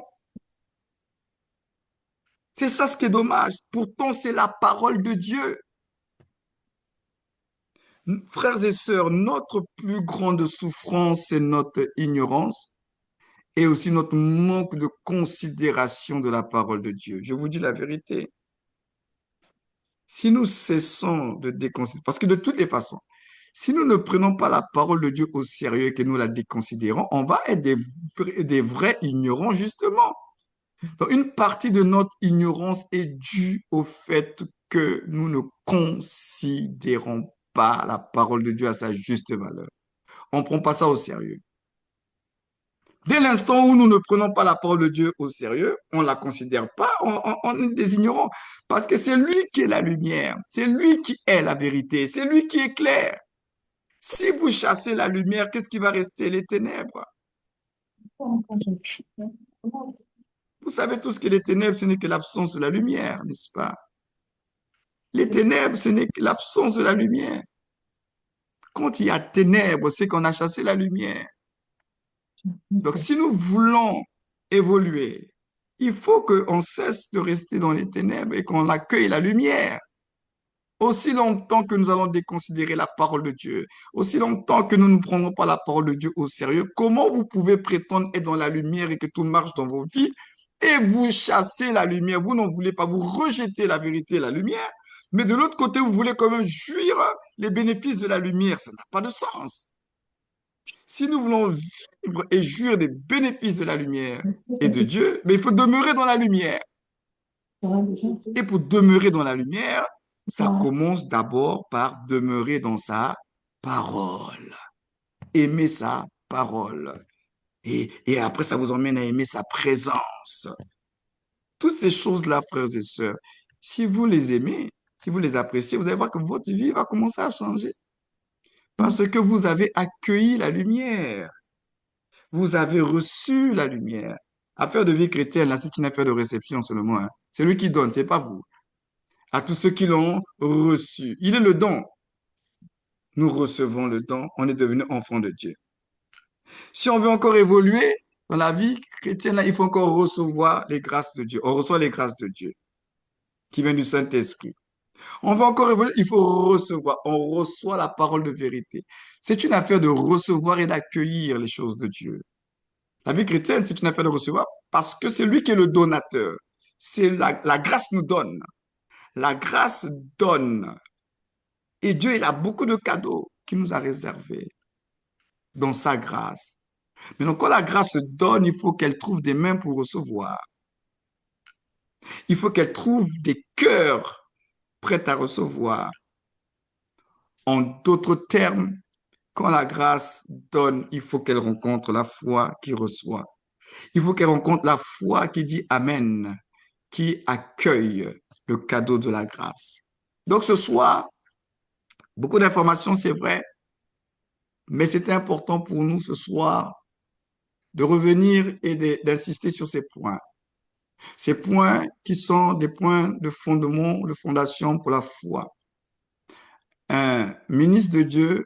C'est ça ce qui est dommage. Pourtant, c'est la parole de Dieu. Frères et sœurs, notre plus grande souffrance, c'est notre ignorance et aussi notre manque de considération de la parole de Dieu. Je vous dis la vérité. Si nous cessons de déconsidérer, parce que de toutes les façons, si nous ne prenons pas la parole de Dieu au sérieux et que nous la déconsidérons, on va être des vrais ignorants, justement. Donc, une partie de notre ignorance est due au fait que nous ne considérons pas la parole de Dieu à sa juste valeur. On ne prend pas ça au sérieux. Dès l'instant où nous ne prenons pas la parole de Dieu au sérieux, on ne la considère pas, on est des ignorants. Parce que c'est lui qui est la lumière, c'est lui qui est la vérité, c'est lui qui est clair. Si vous chassez la lumière, qu'est-ce qui va rester? Les ténèbres. Vous savez tous que les ténèbres, ce n'est que l'absence de la lumière, n'est-ce pas? Les ténèbres, ce n'est que l'absence de la lumière. Quand il y a ténèbres, c'est qu'on a chassé la lumière. Donc, si nous voulons évoluer, il faut qu'on cesse de rester dans les ténèbres et qu'on accueille la lumière. Aussi longtemps que nous allons déconsidérer la parole de Dieu, aussi longtemps que nous ne prendrons pas la parole de Dieu au sérieux, comment vous pouvez prétendre être dans la lumière et que tout marche dans vos vies et vous chassez la lumière, vous n'en voulez pas, vous rejetez la vérité et la lumière, mais de l'autre côté, vous voulez quand même jouir les bénéfices de la lumière. Ça n'a pas de sens. Si nous voulons vivre et jouir des bénéfices de la lumière et de Dieu, mais il faut demeurer dans la lumière. Et pour demeurer dans la lumière, ça commence d'abord par demeurer dans sa parole. Aimer sa parole. Et après, ça vous emmène à aimer sa présence. Toutes ces choses-là, frères et sœurs, si vous les aimez, si vous les appréciez, vous allez voir que votre vie va commencer à changer. Parce que vous avez accueilli la lumière. Vous avez reçu la lumière. Affaire de vie chrétienne, là, c'est une affaire de réception seulement, hein. C'est lui qui donne, c'est pas vous. À tous ceux qui l'ont reçu. Il est le don. Nous recevons le don, on est devenu enfant de Dieu. Si on veut encore évoluer dans la vie chrétienne, là, il faut encore recevoir les grâces de Dieu. On reçoit les grâces de Dieu qui viennent du Saint-Esprit. On veut encore évoluer, il faut recevoir. On reçoit la parole de vérité. C'est une affaire de recevoir et d'accueillir les choses de Dieu. La vie chrétienne, c'est une affaire de recevoir parce que c'est lui qui est le donateur. C'est la grâce nous donne. La grâce donne. Et Dieu, il a beaucoup de cadeaux qu'il nous a réservés dans sa grâce. Mais donc, quand la grâce donne, il faut qu'elle trouve des mains pour recevoir. Il faut qu'elle trouve des cœurs prêts à recevoir. En d'autres termes, quand la grâce donne, il faut qu'elle rencontre la foi qui reçoit. Il faut qu'elle rencontre la foi qui dit Amen, qui accueille le cadeau de la grâce. Donc ce soir, beaucoup d'informations, c'est vrai, mais c'est important pour nous ce soir de revenir et d'insister sur ces points. Ces points qui sont des points de fondement, de fondation pour la foi. Un ministre de Dieu,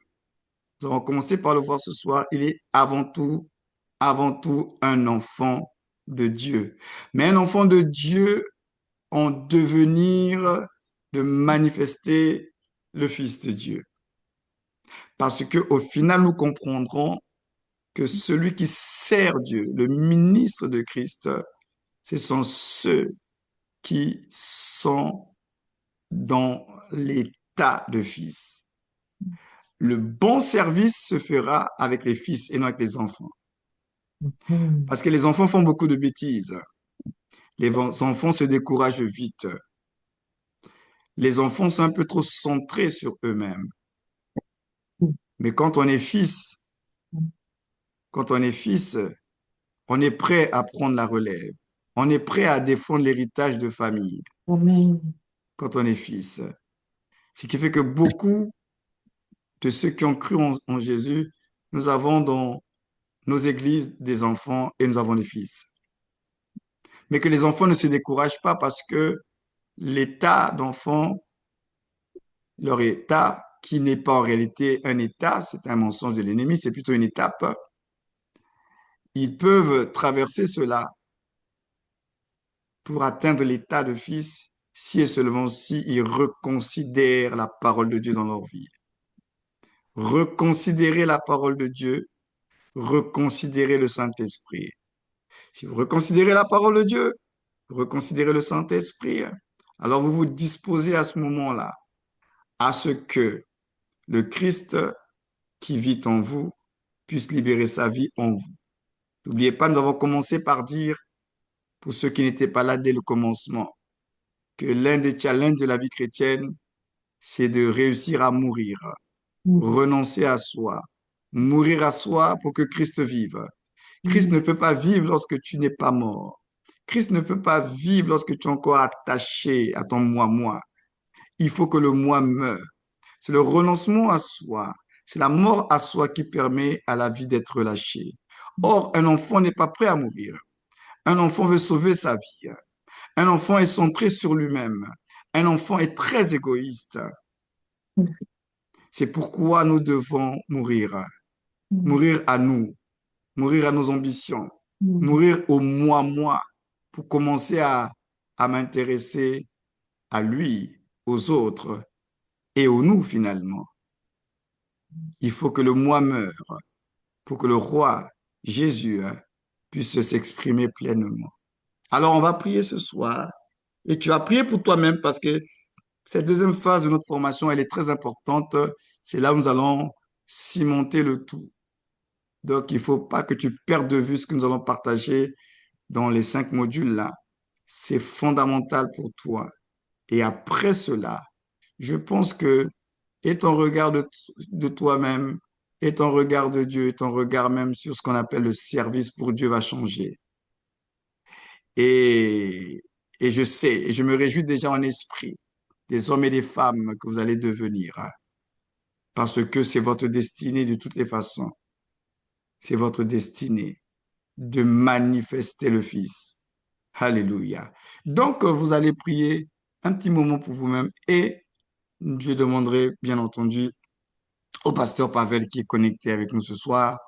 nous allons commencer par le voir ce soir, il est avant tout un enfant de Dieu. Mais un enfant de Dieu en devenir de manifester le Fils de Dieu. Parce que au final, nous comprendrons que celui qui sert Dieu, le ministre de Christ, ce sont ceux qui sont dans l'état de fils. Le bon service se fera avec les fils et non avec les enfants. Parce que les enfants font beaucoup de bêtises. Les enfants se découragent vite. Les enfants sont un peu trop centrés sur eux-mêmes. Mais quand on est fils, on est prêt à prendre la relève. On est prêt à défendre l'héritage de famille Amen. quand on est fils. Ce qui fait que beaucoup de ceux qui ont cru en Jésus, nous avons dans nos églises des enfants et nous avons des fils. Mais que les enfants ne se découragent pas parce que l'état d'enfant, leur état, qui n'est pas en réalité un état, c'est un mensonge de l'ennemi, c'est plutôt une étape, ils peuvent traverser cela pour atteindre l'état de fils si et seulement si ils reconsidèrent la parole de Dieu dans leur vie. Reconsidérer la parole de Dieu, reconsidérer le Saint-Esprit. Si vous reconsidérez la parole de Dieu, reconsidérez le Saint-Esprit, alors vous vous disposez à ce moment-là à ce que le Christ qui vit en vous puisse libérer sa vie en vous. N'oubliez pas, nous avons commencé par dire, pour ceux qui n'étaient pas là dès le commencement, que l'un des challenges de la vie chrétienne, c'est de réussir à mourir, renoncer à soi, mourir à soi pour que Christ vive. Christ ne peut pas vivre lorsque tu n'es pas mort. Christ ne peut pas vivre lorsque tu es encore attaché à ton moi-moi. Il faut que le moi meure. C'est le renoncement à soi. C'est la mort à soi qui permet à la vie d'être relâchée. Or, un enfant n'est pas prêt à mourir. Un enfant veut sauver sa vie. Un enfant est centré sur lui-même. Un enfant est très égoïste. C'est pourquoi nous devons mourir. Mourir à nous, mourir à nos ambitions, mourir au moi-moi pour commencer à m'intéresser à lui, aux autres et au nous finalement. Il faut que le moi meure pour que le roi Jésus puisse s'exprimer pleinement. Alors on va prier ce soir et tu as prié pour toi-même parce que cette deuxième phase de notre formation, elle est très importante. C'est là où nous allons cimenter le tout. Donc, il ne faut pas que tu perdes de vue ce que nous allons partager dans les 5 modules là. C'est fondamental pour toi. Et après cela, je pense que et ton regard de toi-même, et ton regard de Dieu, et ton regard même sur ce qu'on appelle le service pour Dieu va changer. Et, et je sais, et je me réjouis déjà en esprit des hommes et des femmes que vous allez devenir, parce que c'est votre destinée de toutes les façons. C'est votre destinée de manifester le Fils. Alléluia. Donc, vous allez prier un petit moment pour vous-même et je demanderai, bien entendu, au pasteur Pavel qui est connecté avec nous ce soir,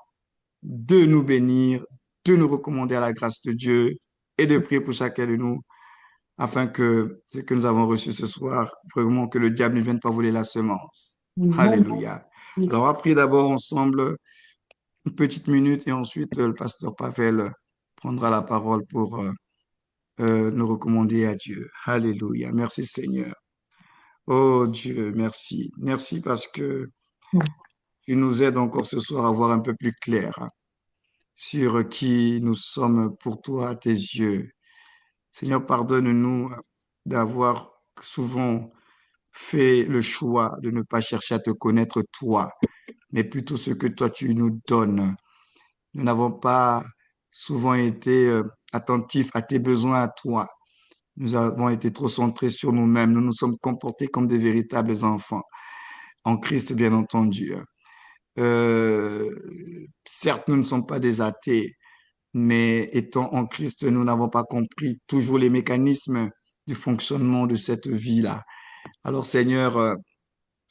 de nous bénir, de nous recommander à la grâce de Dieu et de prier pour chacun de nous afin que ce que nous avons reçu ce soir, vraiment que le diable ne vienne pas voler la semence. Alléluia. Alors, on va prier d'abord ensemble une petite minute et ensuite le pasteur Pavel prendra la parole pour nous recommander à Dieu. Alléluia. Merci Seigneur. Oh Dieu, merci. Merci parce que tu nous aides encore ce soir à voir un peu plus clair sur qui nous sommes pour toi à tes yeux. Seigneur, pardonne-nous d'avoir souvent fait le choix de ne pas chercher à te connaître toi, mais plutôt ce que toi tu nous donnes. Nous n'avons pas souvent été attentifs à tes besoins à toi. Nous avons été trop centrés sur nous-mêmes. Nous nous sommes comportés comme des véritables enfants, en Christ, bien entendu. Certes, nous ne sommes pas des athées, mais étant en Christ, nous n'avons pas compris toujours les mécanismes du fonctionnement de cette vie-là. Alors, Seigneur,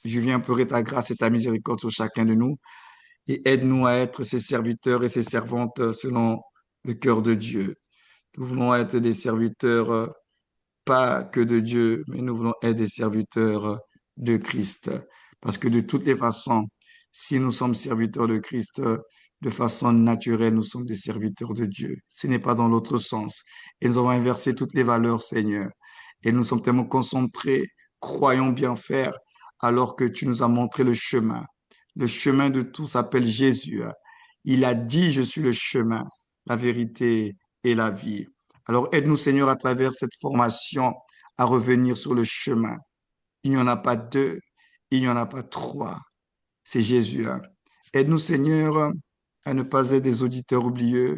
je viens pleurer ta grâce et ta miséricorde sur chacun de nous et aide-nous à être ses serviteurs et ses servantes selon le cœur de Dieu. Nous voulons être des serviteurs pas que de Dieu, mais nous voulons être des serviteurs de Christ. Parce que de toutes les façons, si nous sommes serviteurs de Christ, de façon naturelle, nous sommes des serviteurs de Dieu. Ce n'est pas dans l'autre sens. Et nous avons inversé toutes les valeurs, Seigneur. Et nous sommes tellement concentrés, croyons bien faire, alors que tu nous as montré le chemin. Le chemin de tout s'appelle Jésus. Il a dit, je suis le chemin, la vérité et la vie. Alors aide-nous, Seigneur, à travers cette formation à revenir sur le chemin. Il n'y en a pas deux, il n'y en a pas trois. C'est Jésus. Aide-nous, Seigneur, à ne pas être des auditeurs oublieux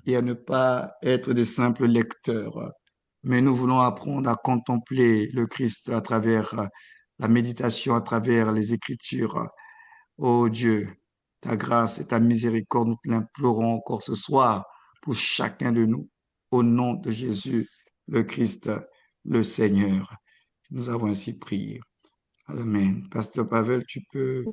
et à ne pas être des simples lecteurs. Mais nous voulons apprendre à contempler le Christ à travers la méditation, à travers les Écritures. Oh Dieu, ta grâce et ta miséricorde, nous te l'implorons encore ce soir pour chacun de nous. au nom de Jésus, le Christ, le Seigneur. Nous avons ainsi prié. Amen. Pasteur Pavel, tu peux